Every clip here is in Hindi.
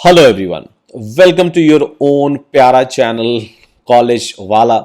Hello everyone, welcome to your own प्यारा चैनल कॉलेज वाला।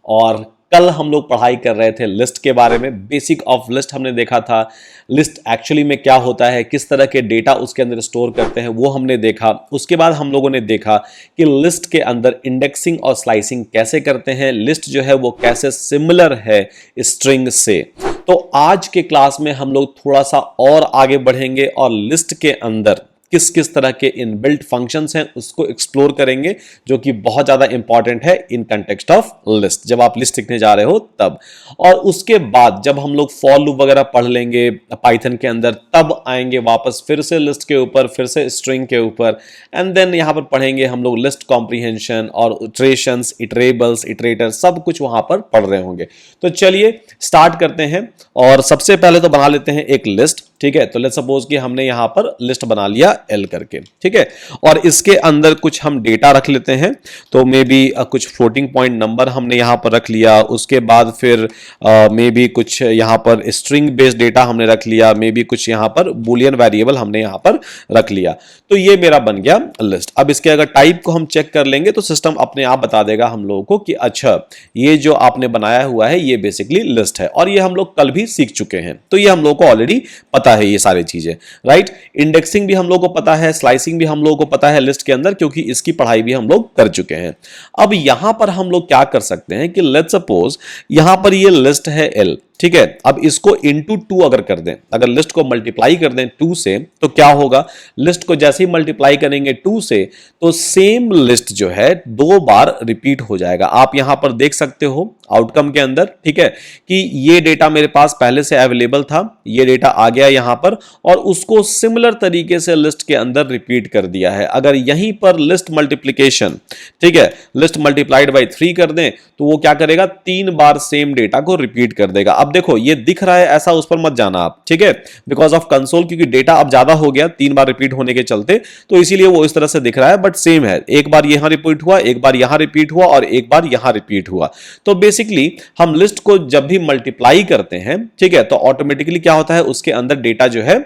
और कल हम लोग पढ़ाई कर रहे थे लिस्ट के बारे में। बेसिक ऑफ लिस्ट हमने देखा था। लिस्ट एक्चुअली में क्या होता है, किस तरह के डेटा उसके अंदर स्टोर करते हैं, वो हमने देखा। उसके बाद हम लोगों ने देखा कि लिस्ट के अंदर इंडेक्सिंग और स्लाइसिंग कैसे करते हैं। लिस्ट जो है वो कैसे सिमिलर है स्ट्रिंग से। तो आज के क्लास में हम लोग थोड़ा सा और आगे बढ़ेंगे और लिस्ट के अंदर किस किस तरह के इनबिल्ट फंक्शंस हैं उसको एक्सप्लोर करेंगे, जो कि बहुत ज्यादा इंपॉर्टेंट है इन कंटेक्स्ट ऑफ लिस्ट, जब आप लिस्ट लिखने जा रहे हो तब। और उसके बाद जब हम लोग फॉर लूप वगैरह पढ़ लेंगे पाइथन के अंदर, तब आएंगे वापस फिर से लिस्ट के ऊपर, फिर से स्ट्रिंग के ऊपर। एंड देन यहां पर पढ़ेंगे हम लोग लिस्ट कॉम्प्रिहेंशन और इटरेशंस, इटरेबल्स, इटरेटर, सब कुछ वहां पर पढ़ रहे होंगे। तो चलिए स्टार्ट करते हैं। और सबसे पहले तो बना लेते हैं एक लिस्ट, ठीक है। तो लेट्स सपोज कि हमने यहां पर लिस्ट बना लिया एल करके, ठीक है। और इसके अंदर कुछ हम डेटा रख लेते हैं। तो मे बी कुछ फ्लोटिंग पॉइंट नंबर हमने यहां पर रख लिया। उसके बाद फिर मे बी कुछ यहां पर स्ट्रिंग बेस्ड डेटा हमने रख लिया। मे बी कुछ यहां पर बुलियन वेरिएबल हमने यहां पर रख लिया। तो ये मेरा बन गया लिस्ट। अब इसके अगर टाइप को हम चेक कर लेंगे तो सिस्टम अपने आप बता देगा हम लोगों को कि अच्छा ये जो आपने बनाया हुआ है ये बेसिकली लिस्ट है। और ये हम लोग कल भी सीख चुके हैं, तो ये हम लोग को ऑलरेडी पता है ये सारी चीजें, राइट। इंडेक्सिंग भी हम लोग को पता है, स्लाइसिंग भी हम लोगों को पता है लिस्ट के अंदर, क्योंकि इसकी पढ़ाई भी हम लोग कर चुके हैं। अब यहां पर हम लोग क्या कर सकते हैं कि लेट्स सपोज यहां पर ये लिस्ट है एल, ठीक है। अब इसको इंटू 2 अगर कर दें, अगर लिस्ट को मल्टीप्लाई कर दें 2 से, तो क्या होगा, लिस्ट को जैसे ही मल्टीप्लाई करेंगे 2 से तो सेम लिस्ट जो है 2 बार रिपीट हो जाएगा। आप यहां पर देख सकते हो आउटकम के अंदर, ठीक है, कि ये डेटा मेरे पास पहले से अवेलेबल था, ये डेटा आ गया यहां पर और उसको सिमिलर तरीके से लिस्ट के अंदर रिपीट कर दिया है। अगर यहीं पर लिस्ट मल्टीप्लीकेशन, ठीक है, लिस्ट मल्टीप्लाइड बाय 3 कर दें तो वो क्या करेगा, 3 बार सेम डेटा को रिपीट कर देगा। अब देखो ये दिख रहा है ऐसा, उस पर मत जाना आप, ठीक है, बिकॉज ऑफ कंसोल, क्योंकि डेटा अब ज्यादा हो गया 3 बार रिपीट होने के चलते, तो इसीलिए वो इस तरह से दिख रहा है, बट सेम है। एक बार यहां रिपीट हुआ, एक बार यहां रिपीट हुआ और एक बार यहां रिपीट हुआ। तो बेसिकली हम लिस्ट को जब भी मल्टीप्लाई करते हैं, ठीक है, तो ऑटोमेटिकली क्या होता है, उसके अंदर डेटा जो है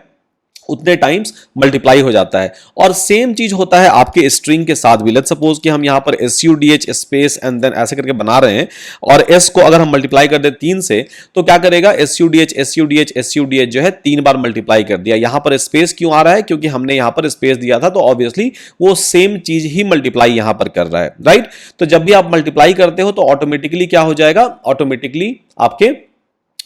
उतने टाइम्स मल्टीप्लाई हो जाता है। और सेम चीज होता है आपके स्ट्रिंग के साथ भी। लेट्स सपोज कि हम यहां पर SUDH स्पेस एंड देन ऐसे करके बना रहे हैं और S को अगर हम मल्टीप्लाई कर दे 3 से, तो क्या करेगा, SUDH जो है 3 बार मल्टीप्लाई कर दिया। यहां पर स्पेस क्यों आ रहा है, क्योंकि हमने यहां पर स्पेस दिया था, तो ऑब्वियसली वो सेम चीज ही मल्टीप्लाई यहां पर कर रहा है, राइट। तो जब भी आप मल्टीप्लाई करते हो तो ऑटोमेटिकली क्या हो जाएगा, ऑटोमेटिकली आपके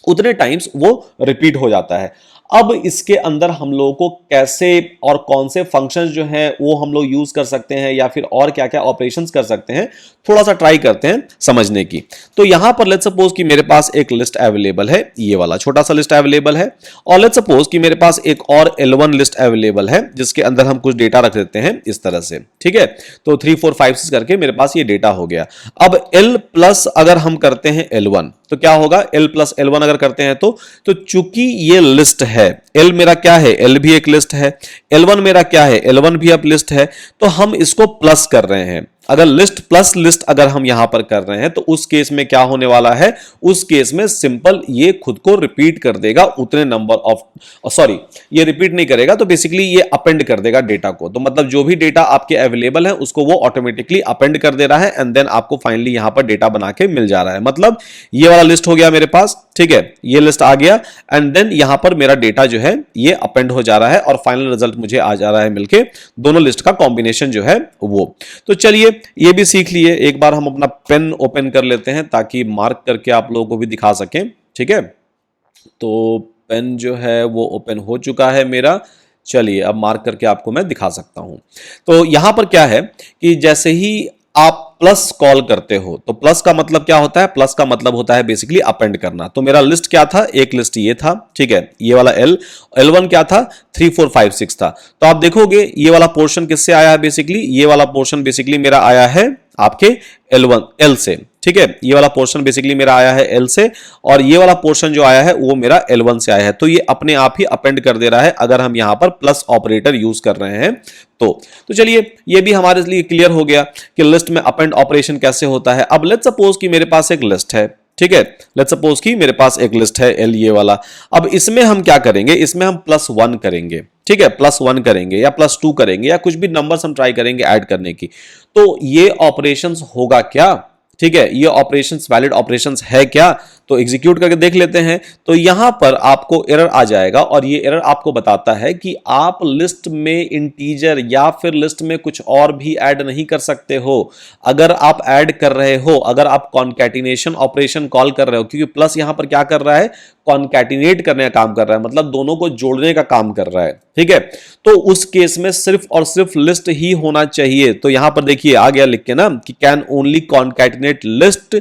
उतने टाइम्स वो रिपीट हो जाता है। अब इसके अंदर हम लोगों को कैसे और कौन से फंक्शंस जो हैं वो हम लोग यूज कर सकते हैं, या फिर और क्या क्या ऑपरेशंस कर सकते हैं, थोड़ा सा ट्राई करते हैं समझने की। तो यहां पर लेट्स सपोज कि मेरे पास एक लिस्ट अवेलेबल है, ये वाला छोटा सा लिस्ट अवेलेबल है। और लेट्स सपोज कि मेरे पास एक और L1 लिस्ट अवेलेबल है, जिसके अंदर हम कुछ डेटा रख देते हैं इस तरह से, ठीक है। तो 3 4 5 6 करके मेरे पास ये डेटा हो गया। अब L प्लस अगर हम करते हैं L1 तो क्या होगा, L प्लस L1 अगर करते हैं तो चूंकि ये लिस्ट है, L मेरा क्या है, L भी एक लिस्ट है, L1 मेरा क्या है, L1 भी अब लिस्ट है, तो हम इसको प्लस कर रहे हैं। अगर लिस्ट प्लस लिस्ट अगर हम यहां पर कर रहे हैं तो उस केस में क्या होने वाला है, उस केस में सिंपल ये खुद को रिपीट कर देगा उतने नंबर ऑफ, सॉरी ये रिपीट नहीं करेगा, तो बेसिकली ये अपेंड कर देगा डेटा को। तो मतलब जो भी डेटा आपके अवेलेबल है उसको वो ऑटोमेटिकली अपेंड कर दे रहा है एंड देन आपको फाइनली यहां पर डेटा बना के मिल जा रहा है। मतलब ये वाला लिस्ट हो गया मेरे पास, ठीक है, ये लिस्ट आ गया एंड देन यहां पर मेरा डेटा जो है ये अपेंड हो जा रहा है और फाइनल रिजल्ट मुझे आ जा रहा है मिलके दोनों लिस्ट का कॉम्बिनेशन जो है वो। तो चलिए ये भी सीख लिए। एक बार हम अपना पेन ओपन कर लेते हैं ताकि मार्क करके आप लोगों को भी दिखा सकें, ठीक है। तो पेन जो है वो ओपन हो चुका है मेरा। चलिए अब मार्क करके आपको मैं दिखा सकता हूं। तो यहां पर क्या है कि जैसे ही आप प्लस कॉल करते हो तो प्लस का मतलब क्या होता है, प्लस का मतलब होता है बेसिकली अपेंड करना। तो मेरा लिस्ट क्या था, एक लिस्ट ये था, ठीक है, ये वाला L1 क्या था, 3 4 5 6 था। तो आप देखोगे ये वाला पोर्शन किससे आया है, बेसिकली ये वाला पोर्शन बेसिकली मेरा आया है आपके L से, ठीक है, ये वाला पोर्शन बेसिकली मेरा आया है L से और ये वाला पोर्शन जो आया है वो मेरा L1 से आया है। तो ये अपने आप ही अपेंड कर दे रहा है अगर हम यहां पर प्लस ऑपरेटर यूज कर रहे हैं तो चलिए ये भी हमारे लिए क्लियर हो गया कि लिस्ट में अपेंड ऑपरेशन कैसे होता है। अब लेट्स सपोज कि मेरे पास एक लिस्ट है, ठीक है, लेट्स सपोज कि मेरे पास एक लिस्ट है L ये वाला। अब इसमें हम क्या करेंगे, इसमें हम +1 करेंगे, ठीक है, +1 करेंगे या +2 करेंगे या कुछ भी नंबर्स हम ट्राई करेंगे ऐड करने की, तो ये ऑपरेशंस होगा क्या? ठीक है, ये ऑपरेशंस वैलिड ऑपरेशंस है क्या? तो एग्जीक्यूट करके देख लेते हैं। तो यहां पर आपको एरर आ जाएगा और ये एरर आपको बताता है कि आप लिस्ट में इंटीजर या फिर लिस्ट में कुछ और भी ऐड नहीं कर सकते हो। अगर आप ऐड कर रहे हो, अगर आप कॉन्कैटिनेशन ऑपरेशन कॉल कर रहे हो, क्योंकि प्लस यहां पर क्या कर रहा है, कॉन्कैटिनेट करने का काम कर रहा है, मतलब दोनों को जोड़ने का काम कर रहा है। ठीक है, तो उस केस में सिर्फ और सिर्फ लिस्ट ही होना चाहिए। तो यहां पर देखिए आ गया लिख के ना कि can only concatenate list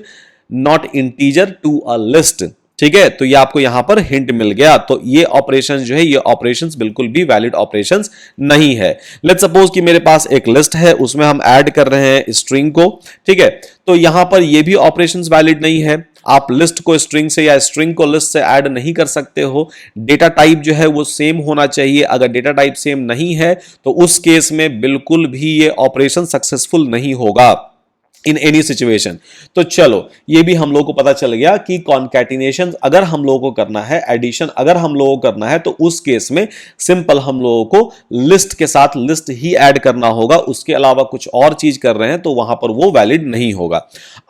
not integer to a list. ठीक है, तो ये आपको यहां पर हिंट मिल गया। तो ये ऑपरेशंस जो है, ये ऑपरेशंस बिल्कुल भी वैलिड ऑपरेशंस नहीं है। लेट्स सपोज कि मेरे पास एक लिस्ट है, उसमें हम ऐड कर रहे हैं स्ट्रिंग को। ठीक है, तो यहां पर ये भी ऑपरेशंस वैलिड नहीं है। आप लिस्ट को स्ट्रिंग से या स्ट्रिंग को लिस्ट से ऐड नहीं कर सकते हो। डेटा टाइप जो है वो सेम होना चाहिए। अगर डेटा टाइप सेम नहीं है तो उस केस में बिल्कुल भी ये ऑपरेशन सक्सेसफुल नहीं होगा इन एनी सिचुएशन। तो चलो ये भी हम लोगों को पता चल गया कि कॉन्कैटिनेशन अगर हम लोगों को करना है, एडिशन अगर हम लोगों को करना है, तो उस केस में सिंपल हम लोगों को लिस्ट के साथ लिस्ट ही ऐड करना होगा। उसके अलावा कुछ और चीज कर रहे हैं तो वहां पर वो वैलिड नहीं होगा।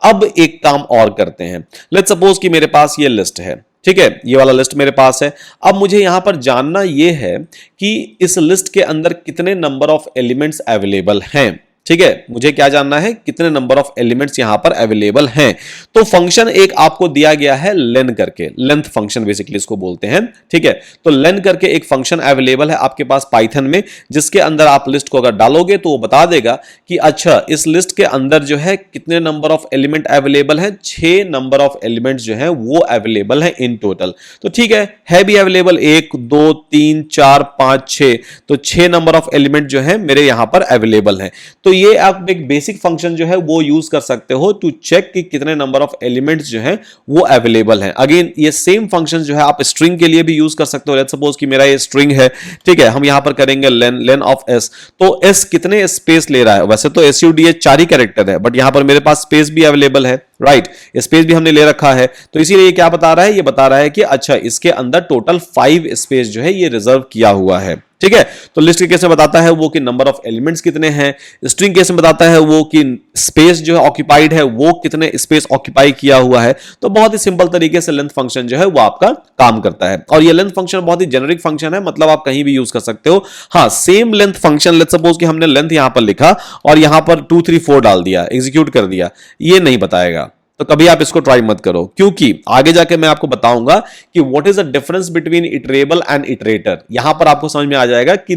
अब एक काम और करते हैं। लेट्स सपोज कि मेरे पास ये लिस्ट है, ठीक है, ये वाला लिस्ट मेरे पास है। अब मुझे यहां पर जानना यह है कि इस लिस्ट के अंदर कितने नंबर ऑफ एलिमेंट्स अवेलेबल हैं। ठीक है, मुझे क्या जानना है, कितने नंबर ऑफ एलिमेंट्स यहां पर अवेलेबल हैं। तो फंक्शन एक आपको दिया गया है लेन करके, लेंथ फंक्शन बेसिकली इसको बोलते हैं। ठीक है, तो लेन करके एक फंक्शन अवेलेबल है आपके पास पाइथन में, जिसके अंदर आप लिस्ट को अगर डालोगे तो वो बता देगा कि अच्छा इस लिस्ट के अंदर जो है कितने नंबर ऑफ एलिमेंट अवेलेबल है। 6 नंबर ऑफ एलिमेंट्स जो है वो अवेलेबल है इन टोटल। तो ठीक है भी अवेलेबल 1 2 3 4 5 6, तो 6 नंबर ऑफ एलिमेंट जो है मेरे यहां पर अवेलेबल है। तो ये आप एक बेसिक फंक्शन जो है वो यूज कर सकते हो टू चेक कि कितने नंबर ऑफ एलिमेंट्स जो है वो अवेलेबल हैं। अगेन ये सेम फंक्शन जो है आप स्ट्रिंग के लिए भी यूज कर सकते हो। लेट्स सपोज कि मेरा ये स्ट्रिंग है, ठीक है, हम यहां पर करेंगे लेन ऑफ एस। तो एस कितने स्पेस ले रहा है, वैसे तो एसयूडीए 4 ही कैरेक्टर है, बट यहां पर मेरे पास स्पेस भी अवेलेबल है, राइट, स्पेस भी हमने ले रखा है। तो इसीलिए ये क्या बता रहा है, ये बता रहा है कि अच्छा इसके अंदर टोटल 5 स्पेस जो है ये रिजर्व किया हुआ है। ठीक है, तो लिस्ट के केस में बताता है वो कि नंबर ऑफ एलिमेंट्स कितने हैं, स्ट्रिंग केस में बताता है वो कि स्पेस जो है ऑक्यूपाइड है वो कितने स्पेस ऑक्यूपाई किया हुआ है। तो बहुत ही सिंपल तरीके से लेंथ फंक्शन जो है वो आपका काम करता है। और ये लेंथ फंक्शन बहुत ही जेनरिक फंक्शन है, मतलब आप कहीं भी यूज कर सकते हो। हाँ, same length function, let's suppose कि हमने लेंथ यहां पर लिखा और यहां पर 2 3 4 डाल दिया, एग्जीक्यूट कर दिया, ये नहीं बताएगा। तो कभी आप इसको ट्राई मत करो, क्योंकि आगे जाके मैं आपको बताऊंगा कि what is the difference between iterable and iterator. यहां पर आपको समझ में आ जाएगा कि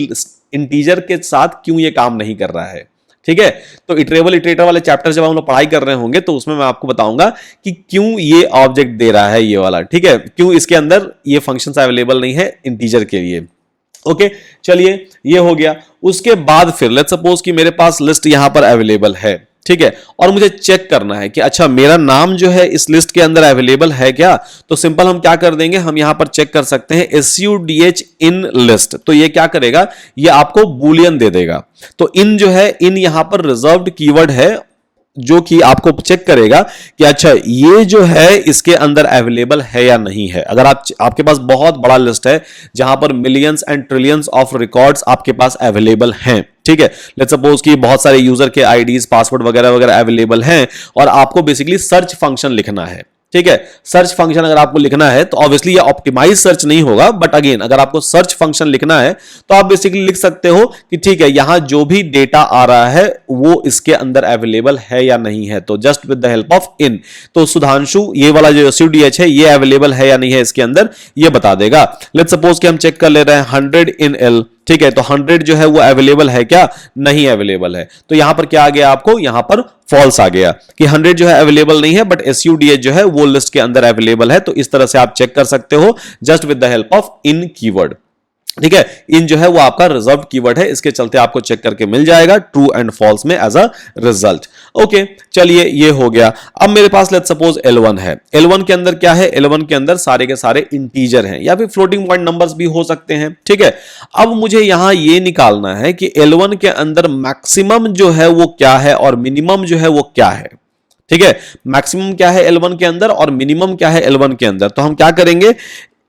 इंटीजर के साथ क्यों ये काम नहीं कर रहा है। ठीक है, तो इटरेबल इटरेटर वाले चैप्टर जब हम लोग पढ़ाई कर रहे होंगे तो उसमें मैं आपको बताऊंगा कि क्यों ये ऑब्जेक्ट दे रहा है ये वाला। ठीक है, क्यों इसके अंदर ये फंक्शंस अवेलेबल नहीं है इंटीजर के लिए। ओके, चलिए ये हो गया। उसके बाद फिर लेट्स सपोज कि मेरे पास लिस्ट यहां पर अवेलेबल है, ठीक है, और मुझे चेक करना है कि अच्छा मेरा नाम जो है इस लिस्ट के अंदर अवेलेबल है क्या। तो सिंपल हम क्या कर देंगे, हम यहां पर चेक कर सकते हैं SUDH इन लिस्ट। तो ये क्या करेगा, ये आपको बूलियन दे देगा। तो इन जो है, इन यहां पर रिजर्व्ड कीवर्ड है जो कि आपको चेक करेगा कि अच्छा ये जो है इसके अंदर अवेलेबल है या नहीं है। अगर आपके पास बहुत बड़ा लिस्ट है जहां पर millions and trillions of records आपके पास अवेलेबल हैं, ठीक है, लेट्स सपोज कि बहुत सारे यूजर के आईडीज पासवर्ड वगैरह वगैरह अवेलेबल हैं और आपको बेसिकली सर्च फंक्शन लिखना है। ठीक है, सर्च फंक्शन अगर आपको लिखना है तो ऑब्वियसली ये ऑप्टिमाइज सर्च नहीं होगा, बट अगेन अगर आपको सर्च फंक्शन लिखना है तो आप बेसिकली लिख सकते हो कि ठीक है यहां जो भी डेटा आ रहा है वो इसके अंदर अवेलेबल है या नहीं है। तो just with the help of in, तो सुधांशु ये वाला जो SUDH है ये अवेलेबल है या नहीं है इसके अंदर, ये बता देगा। लेट्स सपोज कि हम चेक कर ले रहे हैं 100 इन L, ठीक है, तो 100 जो है वो अवेलेबल है क्या, नहीं अवेलेबल है। तो यहां पर क्या आ गया आपको, यहां पर फॉल्स आ गया कि 100 जो है अवेलेबल नहीं है, बट SUDH जो है वो लिस्ट के अंदर अवेलेबल है। तो इस तरह से आप चेक कर सकते हो just with the help of in keyword. ठीक है, इन जो है वो आपका रिजर्व कीवर्ड है, इसके चलते आपको चेक करके मिल जाएगा ट्रू एंड फॉल्स में एज अ रिजल्ट। ओके, चलिए ये हो गया। अब मेरे पास लेट्स सपोज L1 है। L1 के अंदर क्या है, L1 के अंदर सारे के सारे इंटीजर हैं या फिर फ्लोटिंग पॉइंट नंबर्स भी हो सकते हैं। ठीक है, अब मुझे यहां ये निकालना है कि L1 के अंदर मैक्सिमम जो है वो क्या है और मिनिमम जो है वो क्या है। ठीक है, मैक्सिमम क्या है L1 के अंदर और मिनिमम क्या है L1 के अंदर। तो हम क्या करेंगे,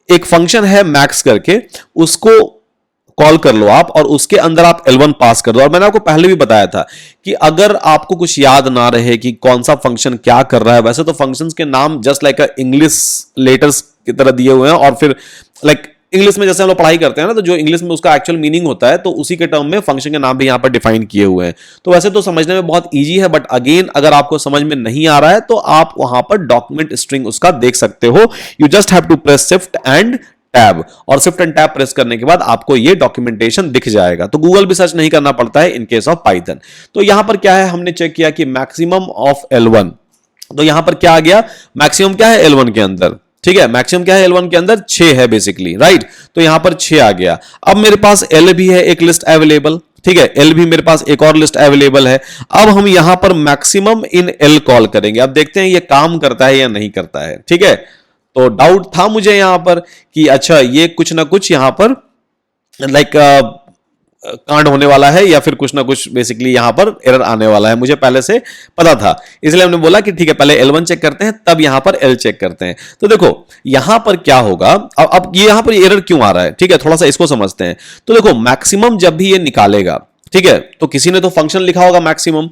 एक फंक्शन है मैक्स करके, उसको कॉल कर लो आप और उसके अंदर आप L1 पास कर दो। और मैंने आपको पहले भी बताया था कि अगर आपको कुछ याद ना रहे कि कौन सा फंक्शन क्या कर रहा है, वैसे तो फंक्शंस के नाम जस्ट लाइक इंग्लिश लेटर्स की तरह दिए हुए हैं, और फिर लाइक इंग्लिश में जैसे हम लोग पढ़ाई करते हैं ना, तो जो इंग्लिश में उसका एक्चुअल मीनिंग होता है, तो उसी के टर्म में फंक्शन के नाम भी यहां पर डिफाइन किए हुए हैं। तो वैसे तो समझने में बहुत इजी है, बट अगेन अगर आपको समझ में नहीं आ रहा है तो आप वहां पर डॉक्यूमेंट स्ट्रिंग उसका देख सकते हो। You just have to press shift and tab, और शिफ्ट एंड टैब प्रेस करने के बाद आपको ये डॉक्यूमेंटेशन दिख जाएगा। तो गूगल भी सर्च नहीं करना पड़ता है इन केस ऑफ पाइथन। तो यहां पर क्या है, हमने चेक किया कि मैक्सिमम ऑफ L1, तो यहां पर क्या आ गया, मैक्सिमम क्या है L1 के अंदर, ठीक है, मैक्सिमम क्या है L1 के अंदर 6 है बेसिकली, राइट। तो यहां पर 6 आ गया। अब मेरे पास L भी है एक लिस्ट अवेलेबल, ठीक है, L भी मेरे पास एक और लिस्ट अवेलेबल है। अब हम यहां पर मैक्सिमम इन L कॉल करेंगे। अब देखते हैं ये काम करता है या नहीं करता है, ठीक है। तो डाउट था मुझे यहां पर कि अच्छा ये कुछ ना कुछ यहां पर लाइक कांड होने वाला है या फिर कुछ ना कुछ बेसिकली यहां पर एरर आने वाला है, मुझे पहले से पता था। इसलिए हमने बोला कि ठीक है पहले L1 चेक करते हैं तब यहां पर L चेक करते हैं। तो देखो यहां पर क्या होगा, अब ये यहां पर एरर क्यों आ रहा है, ठीक है, थोड़ा सा इसको समझते हैं। तो देखो मैक्सिमम जब भी ये निकालेगा, ठीक है, तो किसी ने तो फंक्शन लिखा होगा मैक्सिमम,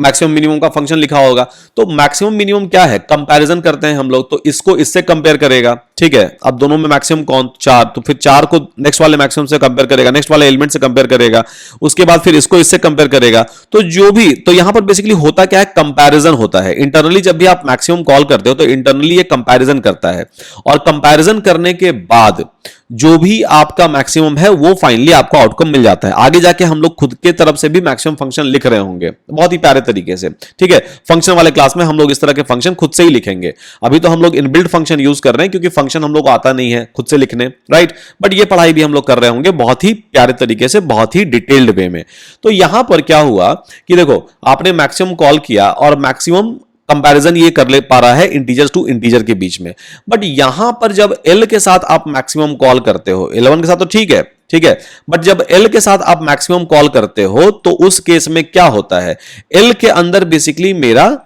मैक्सिमम मिनिमम का फंक्शन लिखा होगा। तो मैक्सिमम मिनिमम क्या है, कंपैरिजन करते हैं हम लोग, तो इसको इससे कंपेयर करेगा, ठीक है। अब दोनों में मैक्सिमम कौन, 4, तो फिर 4 को नेक्स्ट वाले मैक्सिमम से कंपेयर करेगा, नेक्स्ट वाले एलिमेंट से कंपेयर करेगा, उसके बाद फिर इसको इससे कंपेयर करेगा। तो जो भी, तो यहां पर बेसिकली होता क्या है, कंपैरिजन होता है। इंटरनली जब भी आप मैक्सिमम कॉल करते हो तो इंटरनली ये कंपैरिजन करता है, और कंपैरिजन करने के बाद जो भी आपका मैक्सिमम है वो फाइनली आपको आउटकम मिल जाता है। आगे जाके हम लोग खुद के तरफ से भी मैक्सिमम फंक्शन लिख रहे होंगे बहुत ही प्यारे तरीके से, ठीक है। फंक्शन वाले क्लास में हम लोग इस तरह के फंक्शन खुद से ही लिखेंगे। अभी तो हम लोग इनबिल्ट फंक्शन यूज कर रहे हैं क्योंकि फंक्शन हम लोग को आता नहीं है खुद से लिखने, राइट। बट ये पढ़ाई भी हम लोग कर रहे होंगे बहुत ही प्यारे तरीके से, बहुत ही डिटेल्ड वे में। तो यहां पर क्या हुआ कि देखो आपने मैक्सिमम कॉल किया और मैक्सिमम कंपैरिजन ये कर ले पा रहा है इंटीजर टू इंटीजर के बीच में। बट यहां पर जब L के साथ आप मैक्सिमम कॉल करते हो, L1 के साथ तो ठीक है, ठीक है, बट जब L के साथ आप मैक्सिमम कॉल करते हो तो उस केस में क्या होता है, L के अंदर बेसिकली मेरा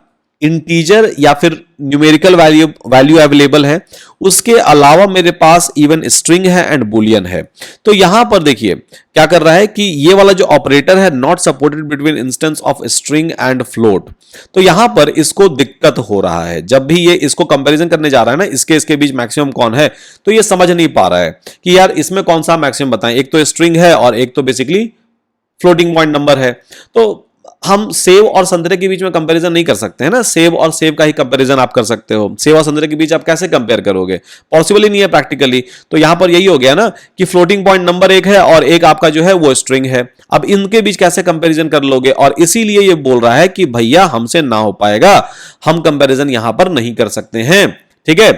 इंटीजर या फिर न्यूमेरिकल वैल्यू अवेलेबल है, उसके अलावा मेरे पास इवन स्ट्रिंग है एंड बुलियन है। तो यहां पर देखिए क्या कर रहा है कि ये वाला जो ऑपरेटर है, not supported between instance of string and float, तो यहां पर इसको दिक्कत हो रहा है। जब भी ये इसको कंपैरिजन करने जा रहा है ना, इसके बीच मैक्सिमम कौन है, तो ये समझ नहीं पा रहा है कि यार इसमें कौन सा मैक्सिमम बताएं। एक तो स्ट्रिंग है और एक तो बेसिकली फ्लोटिंग पॉइंट नंबर है। तो हम सेव और संतरे के बीच में कंपैरिजन नहीं कर सकते हैं ना, सेव और सेव का ही कंपैरिजन आप कर सकते हो। सेव और संतरे के बीच आप कैसे कंपेयर करोगे, पॉसिबल ही नहीं है प्रैक्टिकली। तो यहां पर यही हो गया ना कि फ्लोटिंग पॉइंट नंबर एक है और एक आपका जो है वो स्ट्रिंग है। अब इनके बीच कैसे कंपैरिजन कर लोगे, और इसीलिए ये बोल रहा है कि भैया हमसे ना हो पाएगा, हम कंपैरिजन यहां पर नहीं कर सकते हैं, ठीक है।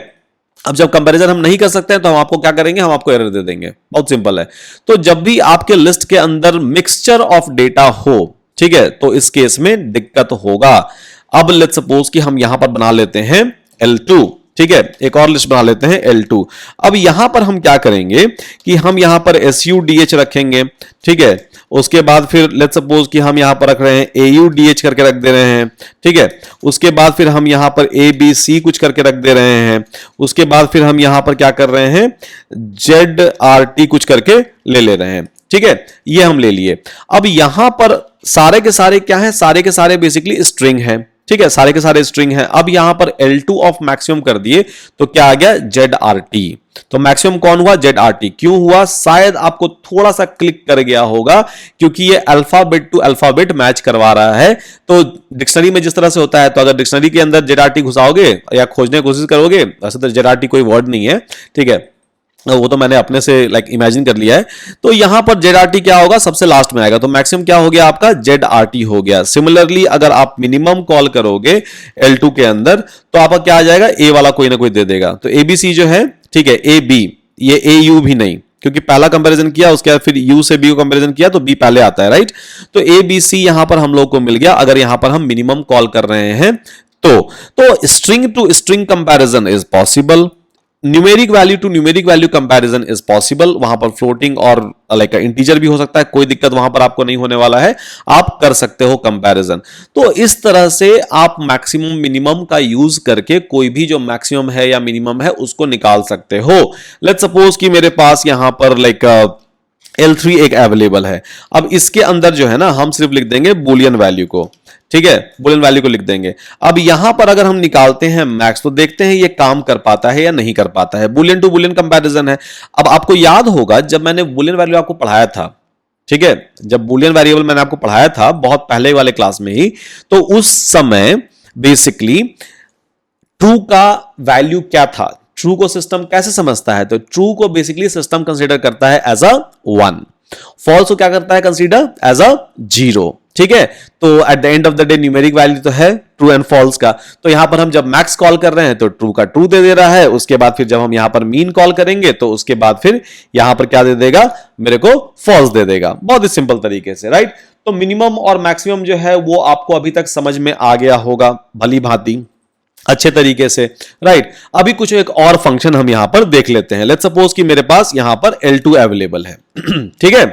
अब जब कंपैरिजन हम नहीं कर सकते हैं तो हम आपको क्या करेंगे, हम आपको एरर दे देंगे, बहुत सिंपल है। तो जब भी आपके लिस्ट के अंदर मिक्सचर ऑफ डेटा हो, ठीक है, तो इस केस में दिक्कत होगा। अब लेट्स सपोज कि हम यहां पर बना लेते हैं L2, ठीक है, एक और लिस्ट बना लेते हैं L2। अब यहां पर हम क्या करेंगे कि हम यहां पर SUDH रखेंगे, ठीक है। उसके बाद फिर लेट्स सपोज कि हम यहां पर रख रहे हैं AUDH करके रख दे रहे हैं, ठीक है। उसके बाद फिर हम यहां पर ABC कुछ करके रख दे रहे हैं। उसके बाद फिर हम यहां पर क्या कर रहे हैं, ZRT कुछ करके ले रहे हैं, ठीक है, ये हम ले लिए। अब यहां पर सारे के सारे क्या है, सारे के सारे बेसिकली स्ट्रिंग है, ठीक है, सारे के सारे स्ट्रिंग है। अब यहां पर L2 ऑफ मैक्सिमम कर दिए तो क्या आ गया, ZRT। तो मैक्सिमम कौन हुआ, ZRT। क्यों हुआ, शायद आपको थोड़ा सा क्लिक कर गया होगा क्योंकि ये अल्फाबेट टू अल्फाबेट मैच करवा रहा है। तो डिक्शनरी में जिस तरह से होता है, तो अगर डिक्शनरी के अंदर ZRT घुसाओगे या खोजने की कोशिश करोगे, वैसे तो ZRT कोई वर्ड नहीं है, ठीक है, वो तो मैंने अपने से लाइक इमेजिन कर लिया है। तो यहां पर ZRT क्या होगा, सबसे लास्ट में आएगा। तो मैक्सिमम क्या हो गया आपका, ZRT हो गया। सिमिलरली अगर आप मिनिमम कॉल करोगे L2 के अंदर तो आपका क्या आ जाएगा, A वाला कोई ना कोई दे देगा। तो ABC जो है, ठीक है, AB, ये AU भी नहीं, क्योंकि पहला कंपैरिजन किया उसके बाद फिर U से B को कंपैरिजन किया तो B पहले आता है, राइट। तो ABC यहां पर हम लोग को मिल गया अगर यहां पर हम मिनिमम कॉल कर रहे हैं तो string to string comparison is possible, numeric value to numeric value comparison is possible. वहां पर फ्लोटिंग और लाइक इंटीजर भी हो सकता है, कोई दिक्कत वहां पर आपको नहीं होने वाला है, आप कर सकते हो कंपैरिजन। तो इस तरह से आप मैक्सिमम मिनिमम का यूज करके कोई भी जो मैक्सिमम है या मिनिमम है उसको निकाल सकते हो। लेट्स सपोज कि मेरे पास यहां पर लाइक L3 एक अवेलेबल है। अब इसके अंदर जो है ना हम सिर्फ लिख देंगे बुलियन वैल्यू को, ठीक है, बुलियन वैल्यू को लिख देंगे। अब यहां पर अगर हम निकालते हैं मैक्स तो देखते हैं ये काम कर पाता है या नहीं कर पाता है। बुलियन टू बुलियन कंपैरिजन है। अब आपको याद होगा जब मैंने बुलियन वैल्यू आपको पढ़ाया था, ठीक है, जब बुलियन वेरिएबल मैंने आपको पढ़ाया था बहुत पहले वाले क्लास में ही, तो उस समय बेसिकली ट्रू का वैल्यू क्या था, ट्रू को सिस्टम कैसे समझता है, तो ट्रू को बेसिकली सिस्टम कंसीडर करता है एज अ 1, फॉल्स को क्या करता है कंसीडर एज अ 0, ठीक है। तो at the end of the day numeric value तो है ट्रू एंड फॉल्स का, तो यहां पर हम जब मैक्स कॉल कर रहे हैं तो ट्रू का ट्रू दे दे रहा है, उसके बाद फिर जब हम यहां पर मीन कॉल करेंगे तो उसके बाद फिर यहां पर क्या दे देगा, मेरे को फॉल्स दे देगा, बहुत ही सिंपल तरीके से, राइट। तो मिनिमम और मैक्सिमम जो है वो आपको अभी तक समझ में आ गया होगा भली भांति, अच्छे तरीके से, राइट। अभी कुछ एक और फंक्शन हम यहां पर देख लेते हैं। लेट्स सपोज कि मेरे पास यहां पर L2 अवेलेबल है ठीक है,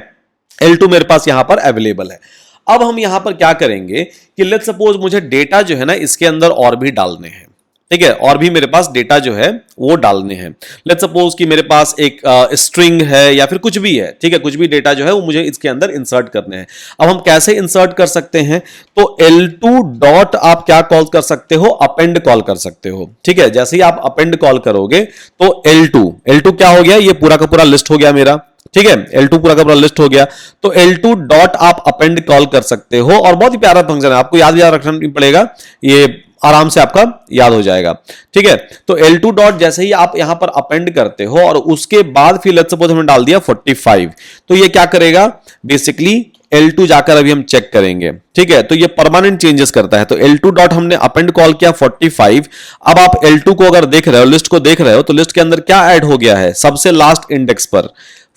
L2 मेरे पास यहां पर अवेलेबल है। अब हम यहां पर क्या करेंगे कि लेट्स सपोज मुझे डेटा जो है ना इसके अंदर और भी डालने हैं, ठीक है, और भी मेरे पास डेटा जो है वो डालने हैं। लेट्स सपोज कि मेरे पास एक स्ट्रिंग है या फिर कुछ भी है, ठीक है, कुछ भी डेटा जो है वो मुझे इसके अंदर इंसर्ट करने हैं। अब हम कैसे इंसर्ट कर सकते हैं, तो L2 डॉट आप क्या कॉल कर सकते हो, अपेंड कॉल कर सकते हो, ठीक है। जैसे ही आप अपेंड कॉल करोगे तो L2 क्या हो गया, ये पूरा का पूरा लिस्ट हो गया मेरा, ठीक है, L2 पूरा का पूरा लिस्ट हो गया। तो L2 डॉट आप अपेंड कॉल कर सकते हो और बहुत ही प्यारा फंक्शन है, आपको याद रखना नहीं पड़ेगा, ये आराम से आपका याद हो जाएगा, ठीक है। तो L2 डॉट जैसे ही आप यहां पर अपेंड करते हो और उसके बाद फिर लेट्स सपोज हमने डाल दिया 45, तो ये क्या करेगा, बेसिकली L2 जाकर अभी हम चेक करेंगे, ठीक है, तो ये परमानेंट चेंजेस करता है। तो L2 डॉट हमने अपेंड कॉल किया 45, अब आप L2 को अगर देख रहे हो, लिस्ट को देख रहे हो, तो लिस्ट के अंदर क्या ऐड हो गया है, सबसे लास्ट इंडेक्स पर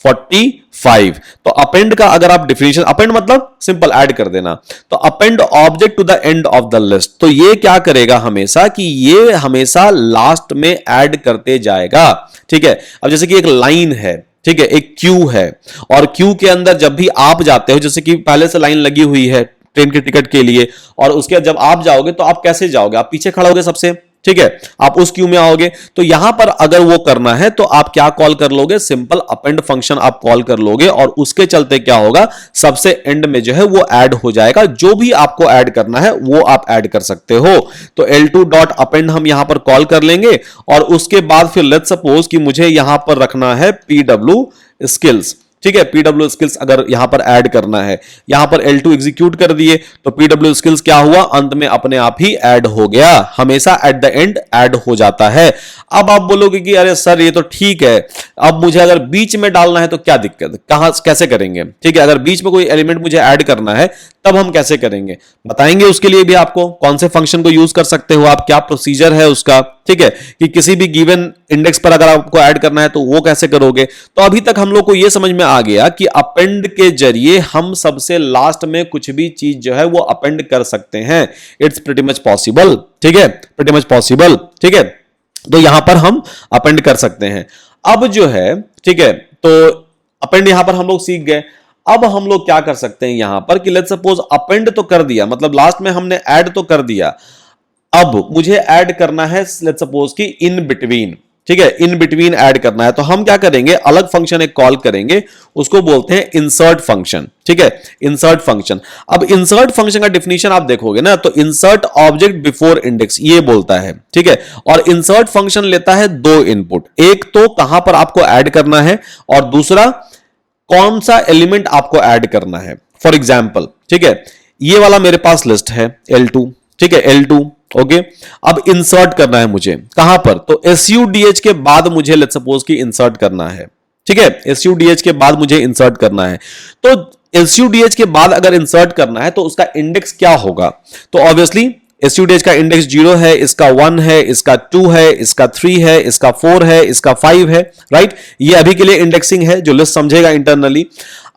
45। तो अपेंड का अगर आप डिफिनेशन, अपेंड मतलब सिंपल ऐड कर देना, तो append object to the end of the list, तो ये क्या करेगा हमेशा कि ये हमेशा लास्ट में ऐड करते जाएगा, ठीक है। अब जैसे कि एक लाइन है, ठीक है, एक क्यू है, और क्यू के अंदर जब भी आप जाते हो, जैसे कि पहले से लाइन लगी हुई है ट्रेन के टिकट के लिए, और उसके बाद जब आप जाओगे तो आप कैसे जाओगे, आप पीछे खड़े होगे सबसे, ठीक है, आप उस क्यू में आओगे। तो यहां पर अगर वो करना है तो आप क्या कॉल कर लोगे, सिंपल अपेंड फंक्शन आप कॉल कर लोगे, और उसके चलते क्या होगा, सबसे एंड में जो है वो ऐड हो जाएगा, जो भी आपको ऐड करना है वो आप ऐड कर सकते हो। तो L2 डॉट अपेंड हम यहां पर कॉल कर लेंगे, और उसके बाद फिर लेट्स सपोज कि मुझे यहां पर रखना है PW स्किल्स, ठीक है, PW स्किल्स अगर यहां पर ऐड करना है, यहां पर L2 एग्जीक्यूट कर दिए तो PW स्किल्स क्या हुआ, अंत में अपने आप ही ऐड हो गया, हमेशा एट द एंड ऐड हो जाता है। अब आप बोलोगे कि अरे सर ये तो ठीक है, अब मुझे अगर बीच में डालना है तो क्या दिक्कत, कहां कैसे करेंगे, ठीक है, अगर बीच में कोई एलिमेंट मुझे ऐड करना है तब हम कैसे करेंगे, बताएंगे उसके लिए भी आपको कौन से फंक्शन को यूज कर सकते हो आप, क्या प्रोसीजर है उसका, ठीक है, कि किसी भी गिवन इंडेक्स पर अगर आपको ऐड करना है तो वो कैसे करोगे। तो अभी तक हम लोग को ये समझ में आ गया कि अपेंड के जरिए हम सबसे लास्ट में कुछ भी चीज जो है वो अपेंड कर सकते हैं, इट्स प्रीटी मच पॉसिबल, ठीक है, प्रीटी मच पॉसिबल, ठीक है। तो यहां पर हम अपेंड कर सकते हैं। अब जो है, ठीक है, तो अपेंड यहां पर हम लोग सीख गए। अब हम लोग क्या कर सकते हैं यहां पर कि लेट्स सपोज अपेंड तो कर दिया, मतलब लास्ट में हमने ऐड तो कर दिया, अब मुझे ऐड करना है लेट्स सपोज कि इन बिटवीन, ठीक है, इन बिटवीन ऐड करना है, तो हम क्या करेंगे, अलग फंक्शन एक कॉल करेंगे, उसको बोलते हैं इंसर्ट फंक्शन, ठीक है, इंसर्ट फंक्शन। अब इंसर्ट फंक्शन का डिफिनीशन आप देखोगे ना, तो इंसर्ट ऑब्जेक्ट बिफोर इंडेक्स ये बोलता है, ठीक है, और इंसर्ट फंक्शन लेता है दो इनपुट, एक तो कहां पर आपको ऐड करना है और दूसरा कौन सा एलिमेंट आपको ऐड करना है। फॉर एग्जाम्पल, ठीक है, ये वाला मेरे पास लिस्ट है L2, ठीक है, L2, ओके। अब इंसर्ट करना है मुझे कहां पर, तो SUDH के बाद मुझे लेट्स सपोज कि इंसर्ट करना है, ठीक है, SUDH के बाद मुझे इंसर्ट करना है। तो SUDH के बाद अगर इंसर्ट करना है तो उसका इंडेक्स क्या होगा, तो ऑब्वियसली SUDH का इंडेक्स 0 है, इसका 1 है, इसका 2 है, इसका 3 है, इसका 4 है, इसका 5 है, राइट। ये अभी के लिए इंडेक्सिंग है, जो लिस्ट समझेगा इंटरनली।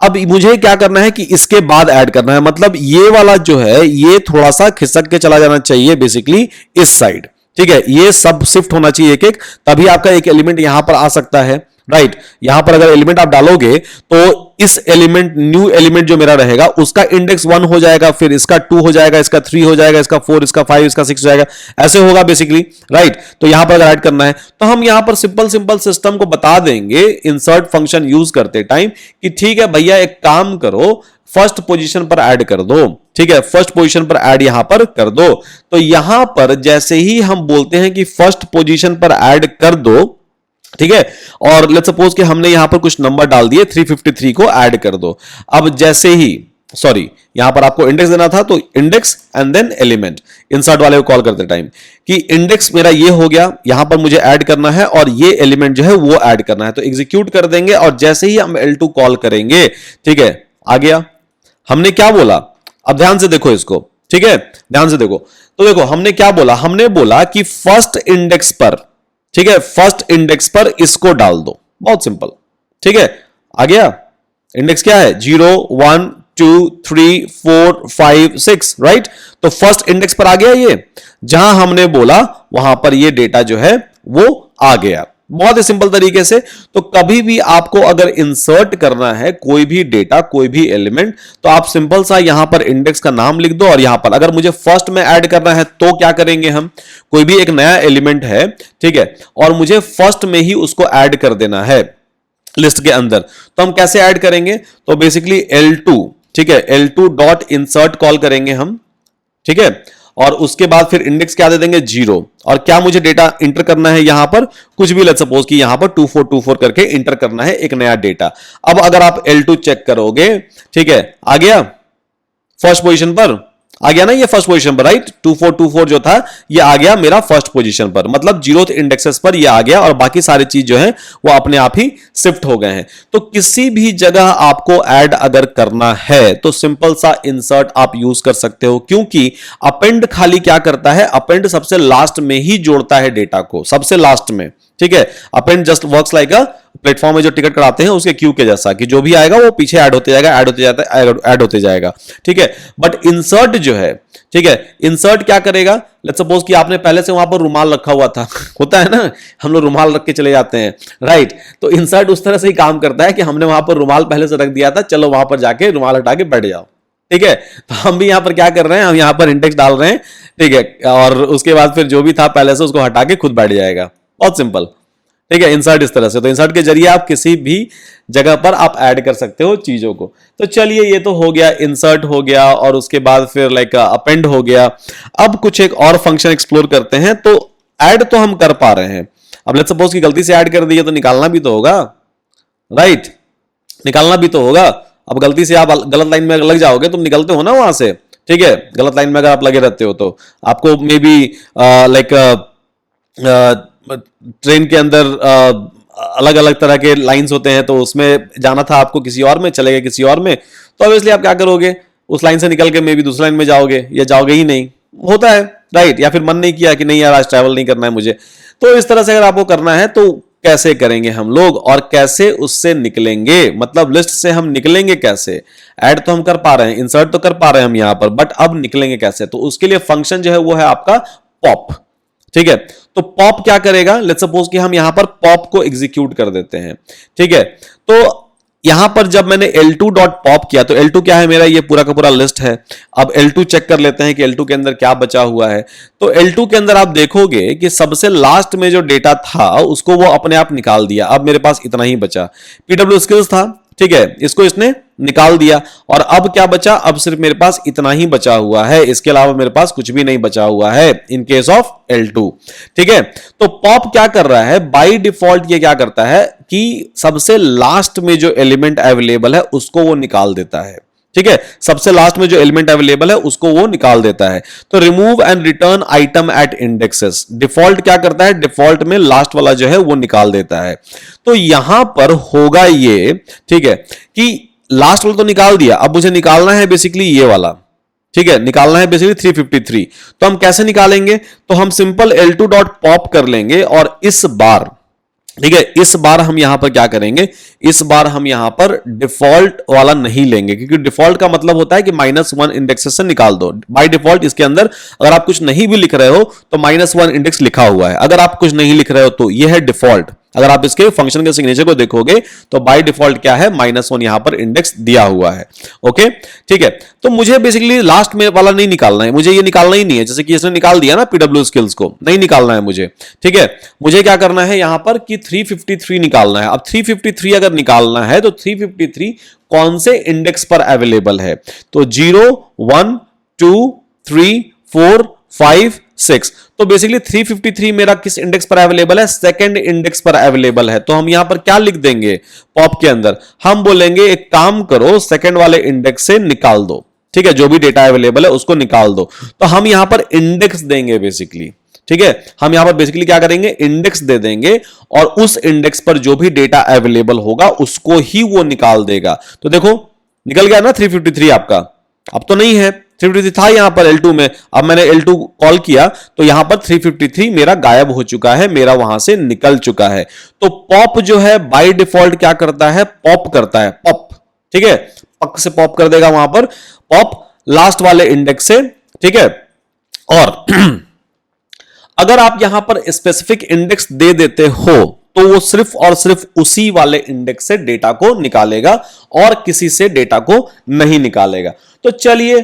अब मुझे क्या करना है कि इसके बाद ऐड करना है, मतलब ये वाला जो है ये थोड़ा सा खिसक के चला जाना चाहिए बेसिकली इस साइड, ठीक है, ये सब शिफ्ट होना चाहिए एक एक, तभी आपका एक एलिमेंट यहां पर आ सकता है, राइट। यहां पर अगर एलिमेंट आप डालोगे तो इस एलिमेंट, न्यू एलिमेंट जो मेरा रहेगा उसका इंडेक्स 1 हो जाएगा, फिर इसका 2 हो जाएगा, इसका 3 हो जाएगा, इसका 4, इसका 5, इसका 6 हो जाएगा, ऐसे होगा बेसिकली, राइट। तो यहां पर अगर ऐड करना है तो हम यहां पर सिंपल सिंपल सिस्टम को बता देंगे इंसर्ट फंक्शन यूज करते टाइम कि ठीक है भैया एक काम करो, फर्स्ट पोजीशन पर ऐड कर दो, ठीक है, फर्स्ट पोजीशन पर ऐड यहां पर कर दो। तो यहां पर जैसे ही हम बोलते हैं कि फर्स्ट पोजीशन पर ऐड कर दो, ठीक है, और लेट्स सपोज कि हमने यहां पर कुछ नंबर डाल दिए, 353 को ऐड कर दो। अब जैसे ही, सॉरी, यहां पर आपको इंडेक्स देना था तो index and then element, insert वाले को कॉल करते टाइम कि इंडेक्स मेरा ये हो गया, यहां पर मुझे ऐड करना है और ये एलिमेंट जो है वो ऐड करना है, तो एग्जीक्यूट कर देंगे और जैसे ही हम L2 कॉल करेंगे, ठीक है, आ गया। हमने क्या बोला, अब ध्यान से देखो इसको, ठीक है, ध्यान से देखो। तो देखो हमने क्या बोला, हमने बोला कि फर्स्ट इंडेक्स पर, ठीक है, फर्स्ट इंडेक्स पर इसको डाल दो, बहुत सिंपल, ठीक है, आ गया। इंडेक्स क्या है, 0 1 2 3 4 5 6, राइट। तो फर्स्ट इंडेक्स पर आ गया, ये जहां हमने बोला वहां पर ये डेटा जो है वो आ गया, बहुत ही सिंपल तरीके से। तो कभी भी आपको अगर इंसर्ट करना है कोई भी डेटा, कोई भी एलिमेंट, तो आप सिंपल सा यहां पर इंडेक्स का नाम लिख दो और यहां पर अगर मुझे फर्स्ट में ऐड करना है तो क्या करेंगे हम, कोई भी एक नया एलिमेंट है, ठीक है, और मुझे फर्स्ट में ही उसको ऐड कर देना है लिस्ट के अंदर, तो हम कैसे ऐड करेंगे, तो बेसिकली L2, ठीक है, L2 डॉट इंसर्ट कॉल करेंगे हम, ठीक है, और उसके बाद फिर इंडेक्स क्या दे देंगे, 0, और क्या मुझे डेटा इंटर करना है यहां पर, कुछ भी, लेट्स सपोज कि यहां पर 2424 करके इंटर करना है एक नया डेटा। अब अगर आप L2 चेक करोगे, ठीक है, आ गया फर्स्ट पोजीशन पर, आ गया ना ये फर्स्ट पोजीशन पर, राइट, 2424 जो था ये आ गया मेरा फर्स्ट पोजीशन पर, मतलब 0th इंडेक्सेस पर ये आ गया और बाकी सारी चीज जो है वो अपने आप ही शिफ्ट हो गए हैं। तो किसी भी जगह आपको ऐड अगर करना है तो सिंपल सा इंसर्ट आप यूज कर सकते हो, क्योंकि अपेंड खाली क्या करता है, अपेंड सबसे लास्ट में ही जोड़ता है डेटा को, सबसे लास्ट में, ठीक है। Append just works like a platform में जो टिकट कराते हैं उसके क्यू के जैसा, कि जो भी आएगा वो पीछे ऐड होते जाएगा, ऐड होते जाता है, ऐड होते जाएगा, ठीक है। बट इंसर्ट जो है, ठीक है, इंसर्ट क्या करेगा, लेट्स सपोज कि आपने पहले से वहां पर रुमाल रखा हुआ था होता है ना, हम लोग रुमाल रख के चले जाते हैं, राइट। तो इंसर्ट उस तरह से ही काम करता है कि हमने वहां पर रुमाल पहले से रख दिया था, चलो वहां पर जाके रुमाल हटा के बैठ जाओ, ठीक है। तो हम भी यहां पर क्या कर रहे हैं, हम यहां पर इंडेक्स डाल रहे हैं, ठीक है, और उसके बाद फिर जो भी था पहले से उसको हटा के खुद बैठ जाएगा, बहुत सिंपल, ठीक है। इंसर्ट इस तरह से, तो इंसर्ट के जरिए आप किसी भी जगह पर आप ऐड कर सकते हो चीजों को। तो चलिए ये तो हो गया, इंसर्ट हो गया, और उसके बाद फिर लाइक अपेंड हो गया। अब कुछ एक और फंक्शन एक्सप्लोर करते हैं। तो ऐड तो हम कर पा रहे हैं, अब लेट्स सपोज कि गलती से ऐड कर दिए तो निकालना भी तो होगा, राइट, निकालना भी तो होगा। अब गलती से आप गलत लाइन में लग जाओगे, तुम निकलते हो ना वहां से, ठीक है, गलत लाइन में अगर आप लगे रहते हो तो आपको मे बी लाइक ट्रेन के अंदर अलग अलग तरह के लाइंस होते हैं, तो उसमें जाना था आपको किसी और में, चले गए किसी और में, तो ऑब्वियसली आप क्या करोगे, उस लाइन से निकल के मे बी दूसरी लाइन में जाओगे, या जाओगे ही नहीं, होता है, राइट। या फिर मन नहीं किया कि नहीं यार आज ट्रैवल नहीं करना है मुझे। तो इस तरह से अगर आपको करना है तो कैसे करेंगे हम लोग, और कैसे उससे निकलेंगे, मतलब लिस्ट से हम निकलेंगे कैसे। ऐड तो हम कर पा रहे हैं, इंसर्ट तो कर पा रहे हैं हम यहां पर, बट अब निकलेंगे कैसे, तो उसके लिए फंक्शन जो है वो है आपका पॉप, ठीक है। तो पॉप क्या करेगा, लेट्स सपोज कि हम यहां पर पॉप को एग्जीक्यूट कर देते हैं, ठीक है। तो यहां पर जब मैंने L2 डॉट पॉप किया, तो L2 क्या है मेरा, ये पूरा का पूरा लिस्ट है। अब L2 चेक कर लेते हैं कि L2 के अंदर क्या बचा हुआ है। तो L2 के अंदर आप देखोगे कि सबसे लास्ट में जो डेटा था उसको वो अपने आप निकाल दिया। अब मेरे पास इतना ही बचा, PW स्किल्स था, ठीक है, इसको इसने निकाल दिया, और अब क्या बचा, अब सिर्फ मेरे पास इतना ही बचा हुआ है, इसके अलावा मेरे पास कुछ भी नहीं बचा हुआ है इन केस ऑफ L2, ठीक है। तो पॉप क्या कर रहा है, बाय डिफॉल्ट ये क्या करता है कि सबसे लास्ट में जो एलिमेंट अवेलेबल है उसको वो निकाल देता है, ठीक है, सबसे लास्ट में जो एलिमेंट अवेलेबल है उसको वो निकाल देता है। तो remove and return item at indexes, default क्या करता है, डिफॉल्ट में लास्ट वाला जो है वो निकाल देता है। तो यहां पर होगा ये, ठीक है, कि लास्ट वाला तो निकाल दिया, अब मुझे निकालना है बेसिकली ये वाला, ठीक है, निकालना है बेसिकली 353। तो हम कैसे निकालेंगे, तो हम सिंपल L2 डॉट पॉप कर लेंगे, और इस बार, ठीक है, इस बार हम यहां पर क्या करेंगे, इस बार हम यहां पर डिफॉल्ट वाला नहीं लेंगे, क्योंकि डिफॉल्ट का मतलब होता है कि -1 इंडेक्स से निकाल दो। बाय डिफॉल्ट इसके अंदर अगर आप कुछ नहीं भी लिख रहे हो तो -1 इंडेक्स लिखा हुआ है, अगर आप कुछ नहीं लिख रहे हो तो यह है डिफॉल्ट, अगर आप इसके फंक्शन के सिग्नेचर को देखोगे तो बाय डिफॉल्ट क्या है, -1 यहां पर इंडेक्स दिया हुआ है। ओके, ठीक है। तो मुझे बेसिकली लास्ट में वाला नहीं निकालना है, मुझे ये निकालना ही नहीं है, जैसे कि इसने निकाल दिया ना पीडब्ल्यू स्किल्स को, नहीं निकालना है मुझे, ठीक है। मुझे क्या करना है यहां पर कि 353 निकालना है। अब 353 अगर निकालना है तो 353 कौन से इंडेक्स पर अवेलेबल है, तो 0 1 2 3 4 5 6, तो बेसिकली 353 मेरा किस इंडेक्स पर अवेलेबल है, सेकंड इंडेक्स पर अवेलेबल है। तो हम यहां पर क्या लिख देंगे पॉप के अंदर, हम बोलेंगे एक काम करो सेकंड वाले इंडेक्स से निकाल दो, ठीक है, जो भी डेटा अवेलेबल है उसको निकाल दो। तो हम यहां पर इंडेक्स देंगे बेसिकली, ठीक है, हम यहां पर बेसिकली क्या करेंगे, इंडेक्स दे देंगे और उस इंडेक्स पर जो भी डेटा अवेलेबल होगा उसको ही वो निकाल देगा। तो देखो निकल गया ना 353 आपका, अब तो नहीं है 353 था यहां पर L2 में, अब मैंने L2 कॉल किया तो यहां पर 353 मेरा गायब हो चुका है, मेरा वहां से निकल चुका है। तो पॉप जो है बाय डिफॉल्ट क्या करता है, पॉप करता है, पॉप, ठीक है, पक से पॉप कर देगा वहां पर, पॉप लास्ट वाले इंडेक्स से, ठीक है। और अगर आप यहां पर स्पेसिफिक इंडेक्स दे देते हो तो वो सिर्फ और सिर्फ उसी वाले इंडेक्स से डेटा को निकालेगा और किसी से डेटा को नहीं निकालेगा। तो चलिए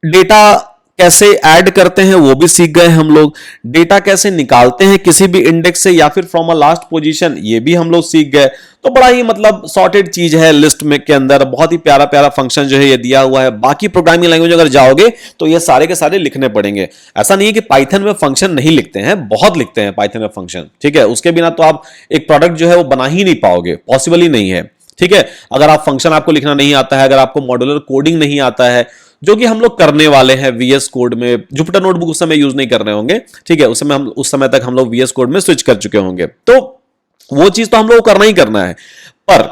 डेटा कैसे ऐड करते हैं वो भी सीख गए हम लोग, डेटा कैसे निकालते हैं किसी भी इंडेक्स से या फिर फ्रॉम अ लास्ट पोजीशन ये भी हम लोग सीख गए। तो बड़ा ही मतलब सॉर्टेड चीज है लिस्ट में के अंदर, बहुत ही प्यारा प्यारा फंक्शन जो है ये दिया हुआ है। बाकी प्रोग्रामिंग लैंग्वेज अगर जाओगे तो ये सारे के सारे लिखने पड़ेंगे। ऐसा नहीं है कि पाइथन में फंक्शन नहीं लिखते हैं, बहुत लिखते हैं पाइथन में फंक्शन, ठीक है, उसके बिना तो आप एक प्रोडक्ट जो है वो बना ही नहीं पाओगे, पॉसिबल ही नहीं है, ठीक है। अगर आप फंक्शन आपको लिखना नहीं आता है, अगर आपको मॉड्यूलर कोडिंग नहीं आता है, जो कि हम लोग करने वाले हैं VS कोड में, जुपिटर नोटबुक उस समय यूज नहीं कर रहे होंगे, ठीक है, उस समय तक हम लोग VS कोड में स्विच कर चुके होंगे, तो वो चीज तो हम लोग को करना ही करना है। पर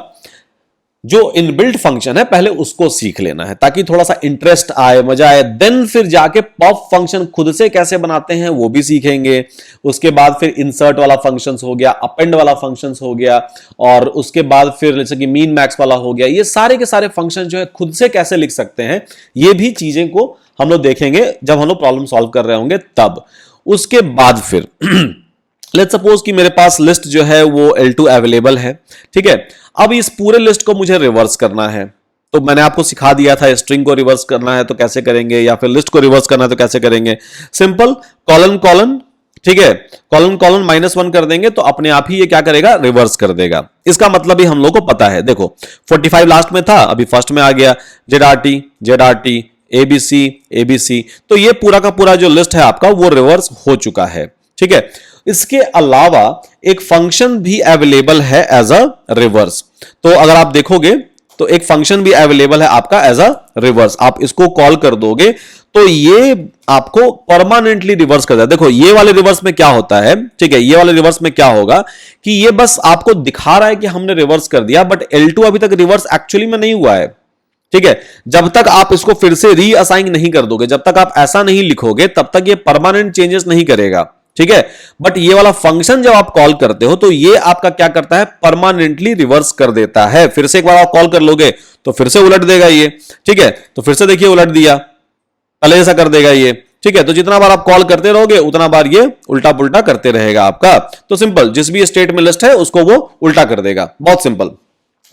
जो इनबिल्ट फंक्शन है पहले उसको सीख लेना है ताकि थोड़ा सा इंटरेस्ट आए, मजा आए, देन फिर जाके पॉप फंक्शन खुद से कैसे बनाते हैं वो भी सीखेंगे। उसके बाद फिर इंसर्ट वाला फंक्शंस हो गया, अपेंड वाला फंक्शंस हो गया, और उसके बाद फिर जैसे कि मीन मैक्स वाला हो गया, ये सारे के सारे फंक्शन जो है खुद से कैसे लिख सकते हैं ये भी चीजें को हम लोग देखेंगे जब हम लोग प्रॉब्लम सॉल्व कर रहे होंगे तब। उसके बाद फिर लेट्स सपोज कि मेरे पास लिस्ट जो है वो L2 अवेलेबल है, ठीक है। अब इस पूरे लिस्ट को मुझे रिवर्स करना है, तो मैंने आपको सिखा दिया था स्ट्रिंग को रिवर्स करना है तो कैसे करेंगे, या फिर लिस्ट को रिवर्स करना है तो कैसे करेंगे। सिंपल कॉलन कॉलन, ठीक है, कॉलन कॉलन -1 कर देंगे तो अपने आप ही ये क्या करेगा, रिवर्स कर देगा। इसका मतलब ही हम लोग को पता है, देखो 45 लास्ट में था, अभी फर्स्ट में आ गया, ZRT ZRT ABC ABC, तो ये पूरा का पूरा जो लिस्ट है आपका वो रिवर्स हो चुका है, ठीक है। इसके अलावा एक फंक्शन भी अवेलेबल है एज अ रिवर्स, तो अगर आप देखोगे तो एक फंक्शन भी अवेलेबल है आपका एज अ रिवर्स, आप इसको कॉल कर दोगे तो ये आपको परमानेंटली रिवर्स कर देगा। देखो ये वाले रिवर्स में क्या होता है, ठीक है, ये वाले रिवर्स में क्या होगा कि ये बस आपको दिखा रहा है कि हमने रिवर्स कर दिया, बट L2 अभी तक रिवर्स एक्चुअली में नहीं हुआ है, ठीक है। जब तक आप इसको फिर से रीअसाइन नहीं कर दोगे, जब तक आप ऐसा नहीं लिखोगे तब तक ये परमानेंट चेंजेस नहीं करेगा, ठीक है। बट ये वाला फंक्शन जब आप कॉल करते हो तो ये आपका क्या करता है, परमानेंटली रिवर्स कर देता है। फिर से एक बार आप कॉल कर लोगे तो फिर से उलट देगा ये, ठीक है, तो फिर से देखिए उलट दिया, पहले जैसा कर देगा ये, ठीक है। तो जितना बार आप कॉल करते रहोगे उतना बार ये उल्टा पुल्टा करते रहेगा आपका। तो सिंपल, जिस भी स्टेट में लिस्ट है उसको वो उल्टा कर देगा, बहुत सिंपल,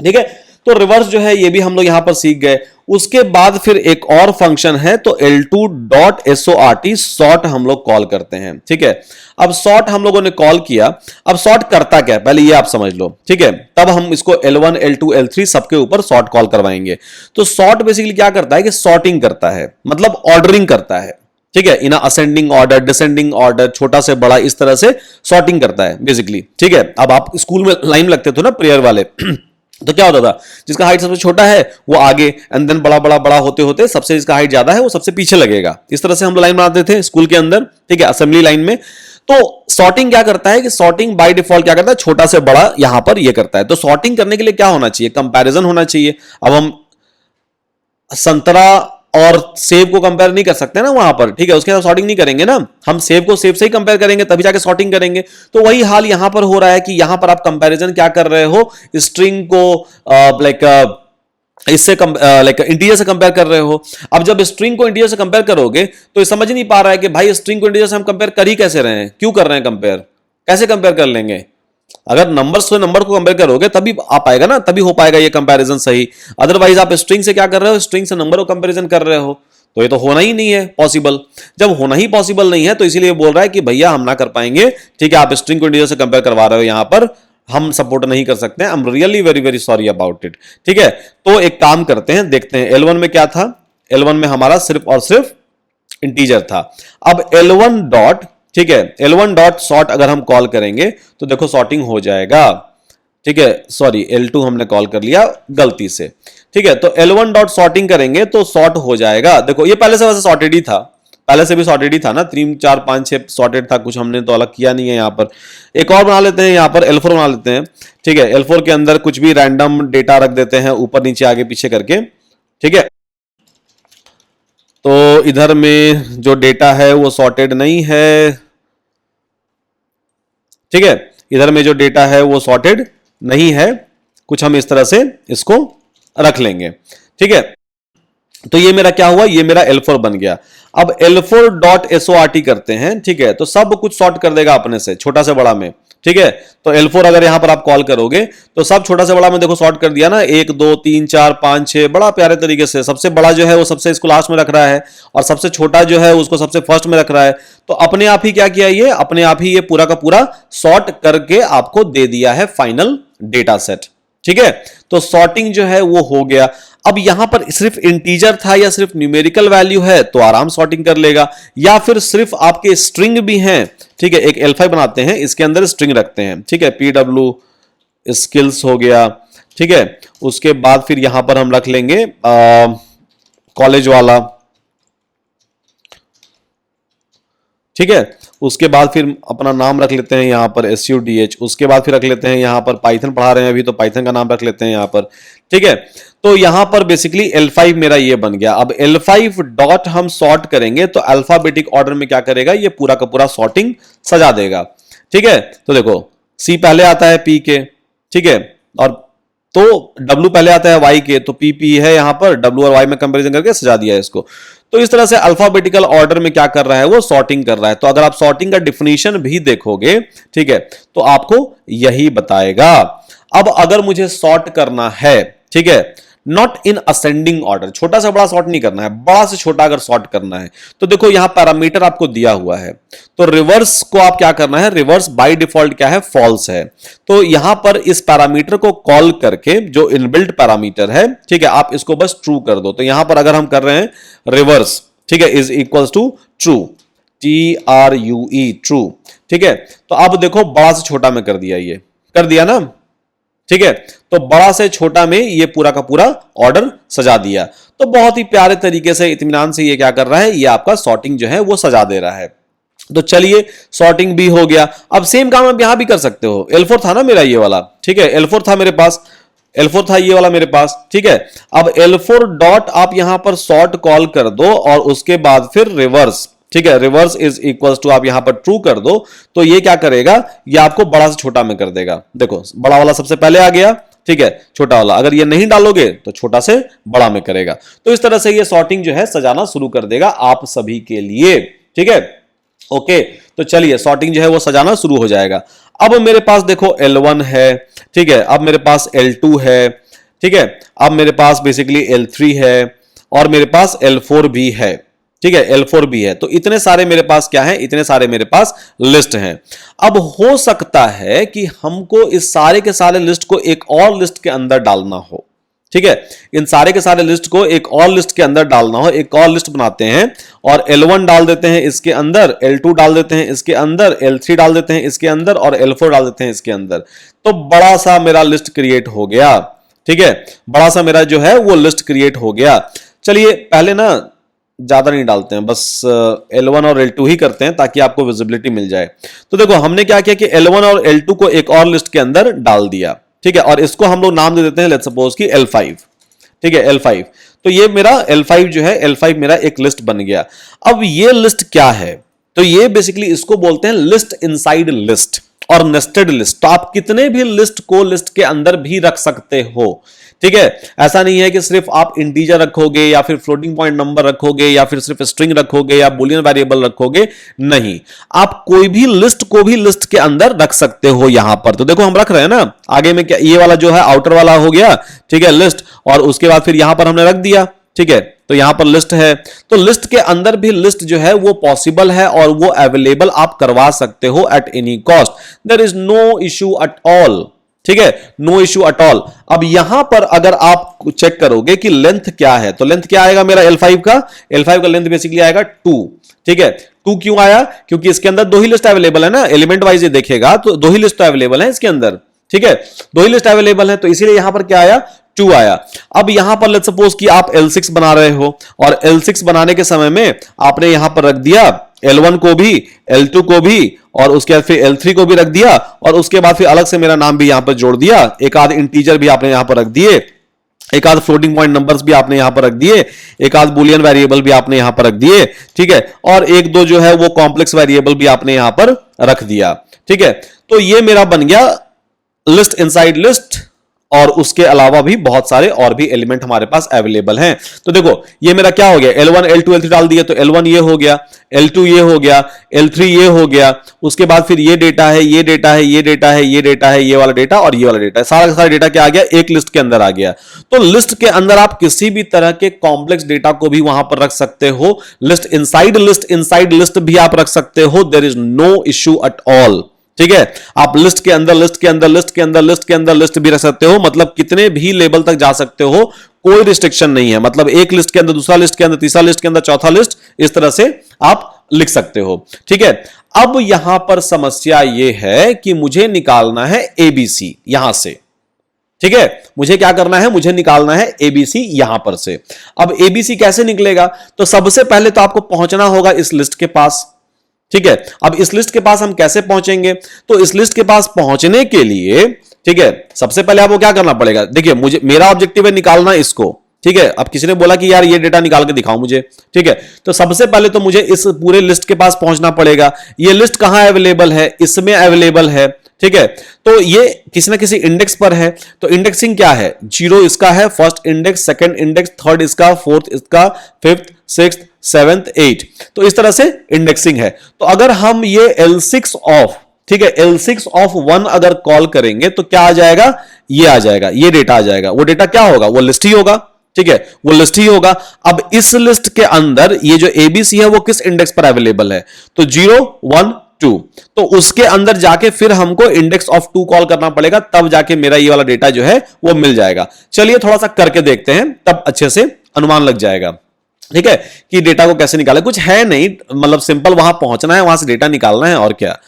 ठीक है। तो रिवर्स जो है ये भी हम लोग यहां पर सीख गए। उसके बाद फिर एक और फंक्शन है, तो L2.sort सॉर्ट हम लोग कॉल करते हैं, ठीक है। अब सॉर्ट हम लोगों ने कॉल किया, अब सॉर्ट करता क्या है पहले ये आप समझ लो, ठीक है, तब हम इसको L1 L2 L3 सबके ऊपर सॉर्ट कॉल करवाएंगे। तो सॉर्ट बेसिकली क्या करता है कि सॉर्टिंग करता है, मतलब ऑर्डरिंग करता है, ठीक है, in ascending order, descending order, छोटा से बड़ा, इस तरह से सॉर्टिंग करता है बेसिकली, ठीक है। अब आप स्कूल में लाइन लगते थे ना प्रेयर वाले तो क्या होता था, जिसका हाइट सबसे छोटा है वो आगे, एंड देन बड़ा बड़ा बड़ा होते होते सबसे जिसका हाइट ज्यादा है वो सबसे पीछे लगेगा। इस तरह से हम लोग लाइन बनाते थे स्कूल के अंदर, ठीक है, असेंबली लाइन में। तो सॉर्टिंग क्या करता है कि सॉर्टिंग बाय डिफॉल्ट क्या करता है, छोटा से बड़ा यहां पर ये करता है। तो सॉर्टिंग करने के लिए क्या होना चाहिए, कंपैरिजन होना चाहिए। अब हम संतरा और सेब को कंपेयर नहीं कर सकते ना वहां पर, ठीक है, उसके साथ सॉर्टिंग नहीं करेंगे ना, हम सेब को सेब से ही कंपेयर करेंगे तभी जाके सॉर्टिंग करेंगे। तो वही हाल यहां पर हो रहा है कि यहां पर आप कंपैरिजन क्या कर रहे हो, स्ट्रिंग को इससे लाइक इंटीजर से कंपेयर कर रहे हो। अब जब स्ट्रिंग को इंटीजर से कंपेयर करोगे तो ये समझ नहीं पा रहा है कि भाई स्ट्रिंग को इंटीजर से हम कंपेयर कर ही कैसे रहे हैं, क्यों कर रहे हैं कंपेयर, कैसे कंपेयर कर लेंगे, अगर नंबर से नंबर को कंपेयर करोगे तभी आ पाएगा ना, तभी हो पाएगा ये कंपैरिजन सही। अदरवाइज आप स्ट्रिंग से क्या कर रहे हो, स्ट्रिंग से नंबर को कंपैरिजन कर रहे हो, तो ये तो होना ही नहीं है पॉसिबल। जब होना ही पॉसिबल नहीं है तो इसीलिए बोल रहा है कि भैया हम ना कर पाएंगे, ठीक है, आप स्ट्रिंग को इंटीजर से कंपेयर करवा रहे हो, यहां पर हम सपोर्ट नहीं कर सकते हैं। I am really very very sorry about it. ठीक है, तो एक काम करते हैं, देखते हैं L1 में क्या था। L1 में हमारा सिर्फ और सिर्फ इंटीजर था। अब L1 डॉट, ठीक है, L1 डॉट सॉर्ट अगर हम कॉल करेंगे तो देखो सॉर्टिंग हो जाएगा। ठीक है, सॉरी L2 हमने कॉल कर लिया गलती से। ठीक है, तो L1 डॉट सॉर्टिंग करेंगे तो सॉर्ट हो जाएगा। देखो ये पहले से वैसे सॉर्टेड ही था, पहले से भी सॉर्टेड ही था ना, 3 4 5 6 सॉर्टेड था, कुछ हमने तो अलग किया नहीं है। यहां पर एक और बना लेते हैं, यहां पर L4 बना लेते हैं। ठीक है, L4 के अंदर कुछ भी रैंडम डेटा रख देते हैं, ऊपर नीचे आगे पीछे करके। ठीक है, तो इधर में जो डेटा है वो सॉर्टेड नहीं है। ठीक है, इधर में जो डेटा है वो सॉर्टेड नहीं है, कुछ हम इस तरह से इसको रख लेंगे। ठीक है, तो ये मेरा क्या हुआ, ये मेरा L4 बन गया। अब L4 डॉट SORT करते हैं। ठीक है, तो सब कुछ सॉर्ट कर देगा अपने से, छोटा से बड़ा में। ठीक है, तो L4 अगर यहां पर आप कॉल करोगे तो सब छोटा से बड़ा में देखो सॉर्ट कर दिया ना, 1 2 3 4 5 6, बड़ा प्यारे तरीके से। सबसे बड़ा जो है वो सबसे इसको लास्ट में रख रहा है, और सबसे छोटा जो है उसको सबसे फर्स्ट में रख रहा है। तो अपने आप ही क्या किया, ये अपने आप ही ये पूरा का पूरा सॉर्ट करके आपको दे दिया है फाइनल डेटा सेट। ठीक है, तो सॉर्टिंग जो है वो हो गया। अब यहां पर सिर्फ इंटीजर था या सिर्फ न्यूमेरिकल वैल्यू है तो आराम सॉर्टिंग कर लेगा, या फिर सिर्फ आपके स्ट्रिंग भी हैं। ठीक है, एक L5 बनाते हैं, इसके अंदर स्ट्रिंग रखते हैं। ठीक है, PW स्किल्स हो गया। ठीक है, उसके बाद फिर यहां पर हम रख लेंगे कॉलेज वाला। ठीक है, उसके बाद फिर अपना नाम रख लेते हैं यहां पर SUDH। उसके बाद फिर रख लेते हैं यहां पर पाइथन पढ़ा रहे हैं अभी, तो पाइथन का नाम रख लेते हैं यहां पर। ठीक है, तो यहां पर बेसिकली L5 मेरा ये बन गया। अब L5 डॉट हम सॉर्ट करेंगे तो अल्फाबेटिक ऑर्डर में क्या करेगा, ये पूरा का पूरा सॉर्टिंग सजा देगा। ठीक है, तो देखो C पहले आता है P के, ठीक है, और तो W पहले आता है Y के, तो PP है यहां पर, W और Y में कंपैरिजन करके सजा दिया है इसको। तो इस तरह से अल्फाबेटिकल ऑर्डर में क्या कर रहा है, वो सॉर्टिंग कर रहा है। तो अगर आप सॉर्टिंग का डिफिनीशन भी देखोगे, ठीक है, तो आपको यही बताएगा। अब अगर मुझे सॉर्ट करना है, ठीक है, नॉट इन असेंडिंग ऑर्डर, छोटा से बड़ा सॉर्ट नहीं करना है, बड़ा से छोटा अगर सॉर्ट करना है तो देखो यहां पैरामीटर आपको दिया हुआ है। तो रिवर्स को आप क्या करना है, रिवर्स बाय डिफॉल्ट क्या है, फॉल्स है। तो यहां पर इस पैरामीटर को कॉल करके जो इनबिल्ट पैरामीटर है, ठीक है, आप इसको बस ट्रू कर दो। तो यहां पर अगर हम कर रहे हैं रिवर्स, ठीक है, is equals to true, TRUE true. ठीक है, तो अब देखो बड़ा से छोटा में कर दिया, ये कर दिया ना। ठीक है, तो बड़ा से छोटा में ये पूरा का पूरा ऑर्डर सजा दिया। तो बहुत ही प्यारे तरीके से इत्मीनान से ये क्या कर रहा है, ये आपका सॉर्टिंग जो है वो सजा दे रहा है। तो चलिए सॉर्टिंग भी हो गया। अब सेम काम आप यहां भी कर सकते हो। L4 था ना मेरा ये वाला, ठीक है, L4 था मेरे पास, L4 था ये वाला मेरे पास। ठीक है, अब L4 डॉट आप यहां पर सॉर्ट कॉल कर दो और उसके बाद फिर रिवर्स, ठीक है, रिवर्स इज इक्वल्स टू आप यहां पर ट्रू कर दो। तो ये क्या करेगा, ये आपको बड़ा से छोटा में कर देगा। देखो बड़ा वाला सबसे पहले आ गया, ठीक है, छोटा वाला अगर ये नहीं डालोगे तो छोटा से बड़ा में करेगा। तो इस तरह से ये सॉर्टिंग जो है सजाना शुरू कर देगा आप सभी के लिए। ठीक है, ओके, तो चलिए सॉर्टिंग जो है वो सजाना शुरू हो जाएगा। अब मेरे पास देखो L1 है, ठीक है, अब मेरे पास L2 है, ठीक है, अब मेरे पास बेसिकली L3 है और मेरे पास L4 भी है। ठीक है, L4 भी है। तो इतने सारे मेरे पास क्या है, इतने सारे मेरे पास लिस्ट हैं। अब हो सकता है कि हमको इस सारे के सारे लिस्ट को एक और लिस्ट के अंदर डालना हो। ठीक है, इन सारे के सारे लिस्ट को एक और लिस्ट के अंदर डालना हो। एक और लिस्ट बनाते हैं और L1 डाल देते हैं इसके अंदर, L2 डाल देते हैं इसके अंदर, L3 डाल देते हैं इसके अंदर और L4 डाल देते हैं इसके अंदर। तो बड़ा सा मेरा लिस्ट क्रिएट हो गया। ठीक है, बड़ा सा मेरा जो है वो लिस्ट क्रिएट हो गया। चलिए पहले ना ज्यादा नहीं डालते हैं, बस L1 और L2 ही करते हैं ताकि आपको विजिबिलिटी मिल जाए। तो देखो हमने क्या किया कि L1 और L2 को एक और लिस्ट के अंदर डाल दिया। ठीक है, और इसको हम लोग नाम दे देते हैं, लेट्स सपोज कि L5। ठीक है, L5। तो ये मेरा L5 जो है, L5 मेरा एक लिस्ट बन गया। अब ये लिस्ट क्या है, तो ये बेसिकली इसको बोलते हैं लिस्ट इनसाइड लिस्ट और नेस्टेड लिस्ट। तो आप कितने भी लिस्ट को लिस्ट के अंदर भी रख सकते हो। ठीक है। ऐसा नहीं है कि सिर्फ आप इंटीजर रखोगे या फिर फ्लोटिंग पॉइंट नंबर रखोगे या फिर सिर्फ स्ट्रिंग रखोगे या बुलियन वेरिएबल रखोगे, नहीं, आप कोई भी लिस्ट को भी लिस्ट के अंदर रख सकते हो यहां पर। तो देखो हम रख रहे हैं ना, आगे में क्या, ये वाला जो है आउटर वाला हो गया, ठीक है, लिस्ट, और उसके बाद फिर यहां पर हमने रख दिया, ठीक है, तो यहां पर लिस्ट है। तो लिस्ट के अंदर भी लिस्ट जो है वो पॉसिबल है और वो अवेलेबल आप करवा सकते हो at any cost, there is no issue at all, ठीक है, नो इश्यू एट ऑल। अब यहां पर अगर आप चेक करोगे कि लेंथ क्या है, तो लेंथ क्या आएगा मेरा L5 का, L5 का लेंथ बेसिकली आएगा 2, ठीक है। 2 क्यों आया, क्योंकि इसके अंदर दो ही लिस्ट अवेलेबल है ना, एलिमेंट वाइज ये देखेगा तो दो ही लिस्ट अवेलेबल है इसके अंदर, ठीक है, दो ही लिस्ट अवेलेबल है, तो इसीलिए यहां पर क्या आया, 2 आया। अब यहां पर लेट्स सपोज कि आप L6 बना रहे हो और L6 बनाने के समय में आपने यहां पर रख दिया L1 को भी, L2 को भी, और उसके बाद फिर L3 को भी रख दिया, और उसके बाद फिर अलग से मेरा नाम भी यहां पर जोड़ दिया, एक आध इंटीजर भी आपने यहां पर रख दिए, एक आध फ्लोटिंग पॉइंट नंबर्स भी आपने यहां पर रख दिए, एक आध बुलियन वेरिएबल भी आपने यहां पर रख दिए, ठीक है, और एक दो जो है वो कॉम्प्लेक्स वेरिएबल भी आपने यहां पर रख दिया, ठीक है। तो ये मेरा बन गया लिस्ट इनसाइड लिस्ट, और उसके अलावा भी बहुत सारे और भी एलिमेंट हमारे पास अवेलेबल हैं। तो देखो ये मेरा क्या हो गया, L1 L2 L3 डाल दिया, तो L1 ये हो गया, L2 ये हो गया, L3 ये हो गया, उसके बाद फिर ये डेटा है, ये डेटा है, ये डेटा है, ये डेटा है, ये वाला डेटा और ये वाला डेटा है, सारा का सारा डेटा क्या आ गया, एक लिस्ट के अंदर आ गया। तो लिस्ट के अंदर आप किसी भी तरह के कॉम्प्लेक्स डेटा को भी वहां पर रख सकते हो, लिस्ट इनसाइड लिस्ट भी आप रख सकते हो, there is no issue at all, ठीक है। आप लिस्ट के अंदर लिस्ट के अंदर लिस्ट के अंदर लिस्ट के अंदर लिस्ट भी रख सकते हो, मतलब कितने भी लेवल तक जा सकते हो, कोई रिस्ट्रिक्शन नहीं है, मतलब एक लिस्ट के अंदर दूसरा लिस्ट के अंदर तीसरा लिस्ट के अंदर चौथा लिस्ट, इस तरह से आप लिख सकते हो, ठीक है। अब यहां पर समस्या यह है कि मुझे निकालना है एबीसी यहां से, ठीक है, मुझे क्या करना है, मुझे निकालना है एबीसी यहां पर से। अब एबीसी कैसे निकलेगा, तो सबसे पहले तो आपको पहुंचना होगा इस लिस्ट के पास, ठीक है। अब इस लिस्ट के पास हम कैसे पहुंचेंगे, तो इस लिस्ट के पास पहुंचने के लिए, ठीक है, सबसे पहले आपको क्या करना पड़ेगा, देखिए मुझे, मेरा ऑब्जेक्टिव है निकालना इसको, ठीक है। अब किसी ने बोला कि यार ये डेटा निकाल के दिखाओ मुझे, ठीक है, तो सबसे पहले तो मुझे इस पूरे लिस्ट के पास पहुंचना पड़ेगा। ये लिस्ट कहां अवेलेबल है, इसमें अवेलेबल है, ठीक है। तो ये किसी ना किसी इंडेक्स पर है, तो इंडेक्सिंग क्या है, 0 इसका है first index, second index, third इसका, फोर्थ इसका, फिफ्थ, सिक्स्थ, सेवेंथ, 8, तो इस तरह से इंडेक्सिंग है। तो अगर हम ये L6 ऑफ, ठीक है, L6 ऑफ 1 अगर कॉल करेंगे तो क्या आ जाएगा, ये आ जाएगा, ये डेटा आ जाएगा। वो डेटा क्या होगा, वो लिस्ट ही होगा, ठीक है, वो लिस्ट ही होगा। अब इस लिस्ट के अंदर ये जो एबीसी है वो किस इंडेक्स पर अवेलेबल है, तो 0 1 2, तो उसके अंदर जाके फिर हमको इंडेक्स ऑफ 2 कॉल करना पड़ेगा, तब जाके मेरा ये वाला डेटा जो है वो मिल जाएगा। चलिए थोड़ा सा करके देखते हैं, तब अच्छे से अनुमान लग जाएगा, ठीक है, कि डेटा को कैसे निकाले। कुछ है नहीं, मतलब सिंपल वहां पहुंचना है, वहां से डेटा निकालना है और क्या,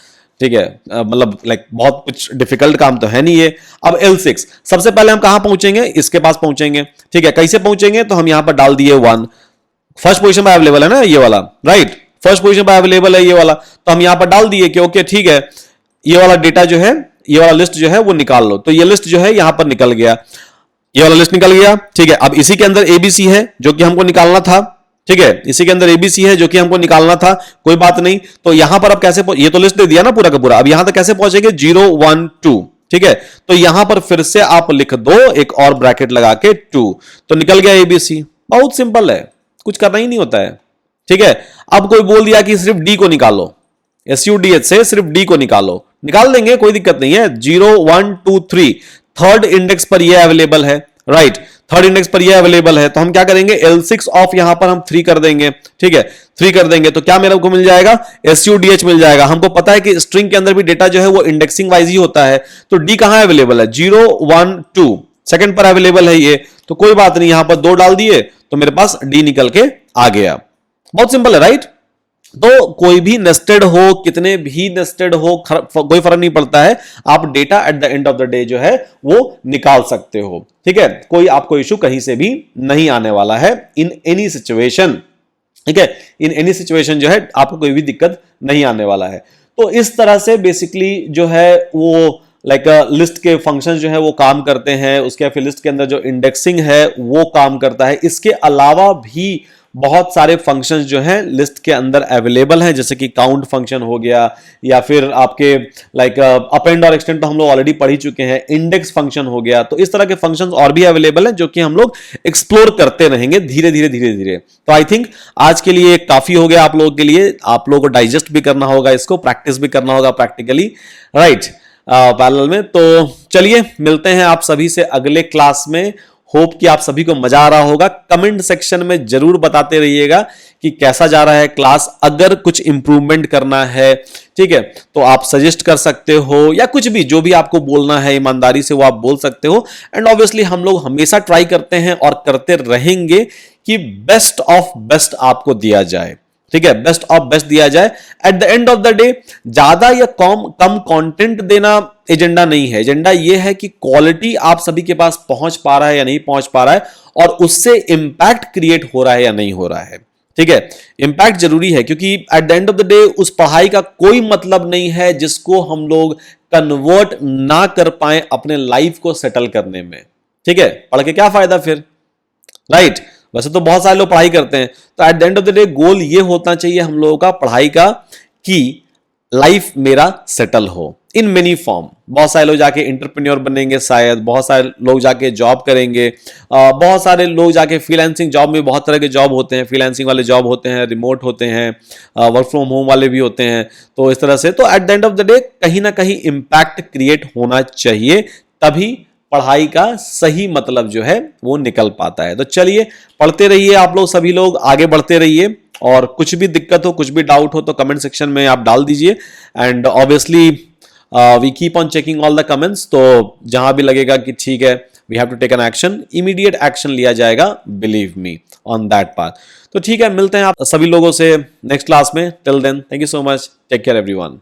ठीक है, मतलब लाइक बहुत कुछ डिफिकल्ट काम तो है नहीं ये। अब L6 सबसे पहले हम कहां पहुंचेंगे, इसके पास पहुंचेंगे, ठीक है। कैसे पहुंचेंगे, तो हम यहां पर डाल दिए 1, फर्स्ट पोजीशन पर अवेलेबल है ना ये वाला, राइट, फर्स्ट पोजीशन पर अवेलेबल है ये वाला, तो हम यहां पर डाल दिए कि ओके ठीक है, ये वाला डेटा जो है, ये वाला लिस्ट जो है वो निकाल लो। तो ये लिस्ट जो है यहां पर निकल गया, ये वाला लिस्ट निकल गया, ठीक है। अब इसी के अंदर एबीसी है जो कि हमको निकालना था, ठीक है, इसी के अंदर एबीसी है जो कि हमको निकालना था, कोई बात नहीं। तो यहां पर अब कैसे, ये तो लिस्ट दे दिया ना पूरा का पूरा, अब यहां तक कैसे पहुंचेंगे, 0 1 2, ठीक है। तो यहां पर फिर से आप लिख दो एक और ब्रैकेट लगा के 2, तो निकल गया एबीसी। बहुत सिंपल है, कुछ करना ही नहीं होता है, ठीक है। अब कोई बोल दिया कि सिर्फ डी को निकालो, SUDH से सिर्फ डी को निकालो, निकाल देंगे, कोई दिक्कत नहीं है। 0 1 2 3 थर्ड इंडेक्स पर यह अवेलेबल है, राइट, थर्ड इंडेक्स पर यह अवेलेबल है, तो हम क्या करेंगे, L6 ऑफ यहां पर हम 3 कर देंगे, ठीक है, 3 कर देंगे तो क्या मेरे को मिल जाएगा, SUDH मिल जाएगा। हमको पता है कि स्ट्रिंग के अंदर भी डेटा जो है वो इंडेक्सिंग वाइज ही होता है, तो डी कहां अवेलेबल है, 0 1 2 सेकंड पर अवेलेबल है ये, तो कोई बात नहीं, यहां पर 2 डाल दिए तो मेरे पास डी निकल के आ गया। बहुत सिंपल है, राइट। तो कोई भी नेस्टेड हो, कितने भी नेस्टेड हो, कोई फर्क नहीं पड़ता है, आप data eight the end of the day जो है वो निकाल सकते हो, ठीक है। कोई आपको इशू कहीं से भी नहीं आने वाला है इन एनी सिचुएशन, ठीक है, इन एनी सिचुएशन जो है आपको कोई भी दिक्कत नहीं आने वाला है। तो इस तरह से बेसिकली जो है वो लाइक लिस्ट के फंक्शन जो है वो काम करते हैं, उसके फिर लिस्ट के अंदर जो इंडेक्सिंग है वो काम करता है। इसके अलावा भी बहुत सारे फंक्शंस जो हैं लिस्ट के अंदर अवेलेबल हैं, जैसे कि काउंट फंक्शन हो गया, या फिर आपके लाइक अपेंड और एक्सटेंड तो हम लोग ऑलरेडी पढ़ ही चुके हैं, इंडेक्स फंक्शन हो गया। तो इस तरह के फंक्शंस और भी अवेलेबल हैं जो कि हम लोग एक्सप्लोर करते रहेंगे धीरे धीरे धीरे धीरे। तो आई थिंक आज के लिए काफी हो गया आप लोगों के लिए, आप लोगों को डाइजेस्ट भी करना होगा, इसको प्रैक्टिस भी करना होगा प्रैक्टिकली, राइट, पैरेलल में। तो चलिए मिलते हैं आप सभी से अगले क्लास में। होप कि आप सभी को मजा आ रहा होगा। कमेंट सेक्शन में जरूर बताते रहिएगा कि कैसा जा रहा है क्लास। अगर कुछ इंप्रूवमेंट करना है, ठीक है, तो आप सजेस्ट कर सकते हो, या कुछ भी जो भी आपको बोलना है ईमानदारी से वो आप बोल सकते हो। एंड ऑब्वियसली हम लोग हमेशा ट्राई करते हैं और करते रहेंगे कि बेस्ट ऑफ बेस्ट आपको दिया जाए, ठीक है, बेस्ट ऑफ बेस्ट दिया जाए। Eight the end of the day ज्यादा या कम कंटेंट देना एजेंडा नहीं है, एजेंडा यह है कि क्वालिटी आप सभी के पास पहुंच पा रहा है या नहीं पहुंच पा रहा है, और उससे इंपैक्ट क्रिएट हो रहा है या नहीं हो रहा है, ठीक है। इंपैक्ट जरूरी है, क्योंकि eight the end of the day उस पढ़ाई का कोई मतलब नहीं है जिसको हम लोग कन्वर्ट ना कर पाए अपने लाइफ को सेटल करने में, ठीक है। पढ़ के क्या फायदा फिर, राइट। वैसे तो बहुत सारे लोग पढ़ाई करते हैं, तो at the end of the day goal ये होना चाहिए हम लोगों का पढ़ाई का कि लाइफ मेरा सेटल हो इन मेनी फॉर्म। बहुत सारे लोग जाके एंटरप्रेन्योर बनेंगे, शायद बहुत सारे लोग जाके जॉब करेंगे, बहुत सारे लोग जाके फ्रीलांसिंग जॉब में, बहुत तरह के जॉब होते हैं, फ्रीलांसिंग वाले जॉब होते हैं, रिमोट होते हैं, वर्क फ्रॉम होम वाले भी होते हैं। तो इस तरह से तो at the end of the day कहीं ना कहीं इंपैक्ट क्रिएट होना चाहिए, तभी पढ़ाई का सही मतलब जो है वो निकल पाता है। तो चलिए पढ़ते रहिए, आप लोग सभी लोग आगे बढ़ते रहिए, और कुछ भी दिक्कत हो, कुछ भी डाउट हो तो कमेंट सेक्शन में आप डाल दीजिए। And obviously we keep on checking all the comments. तो जहां भी लगेगा कि ठीक है we have to take an action, immediate action लिया जाएगा, believe me on that path. तो ठीक है, मिलते हैं आप सभी लोगों से नेक्स्ट क्लास में। Till then thank you so much, take care everyone.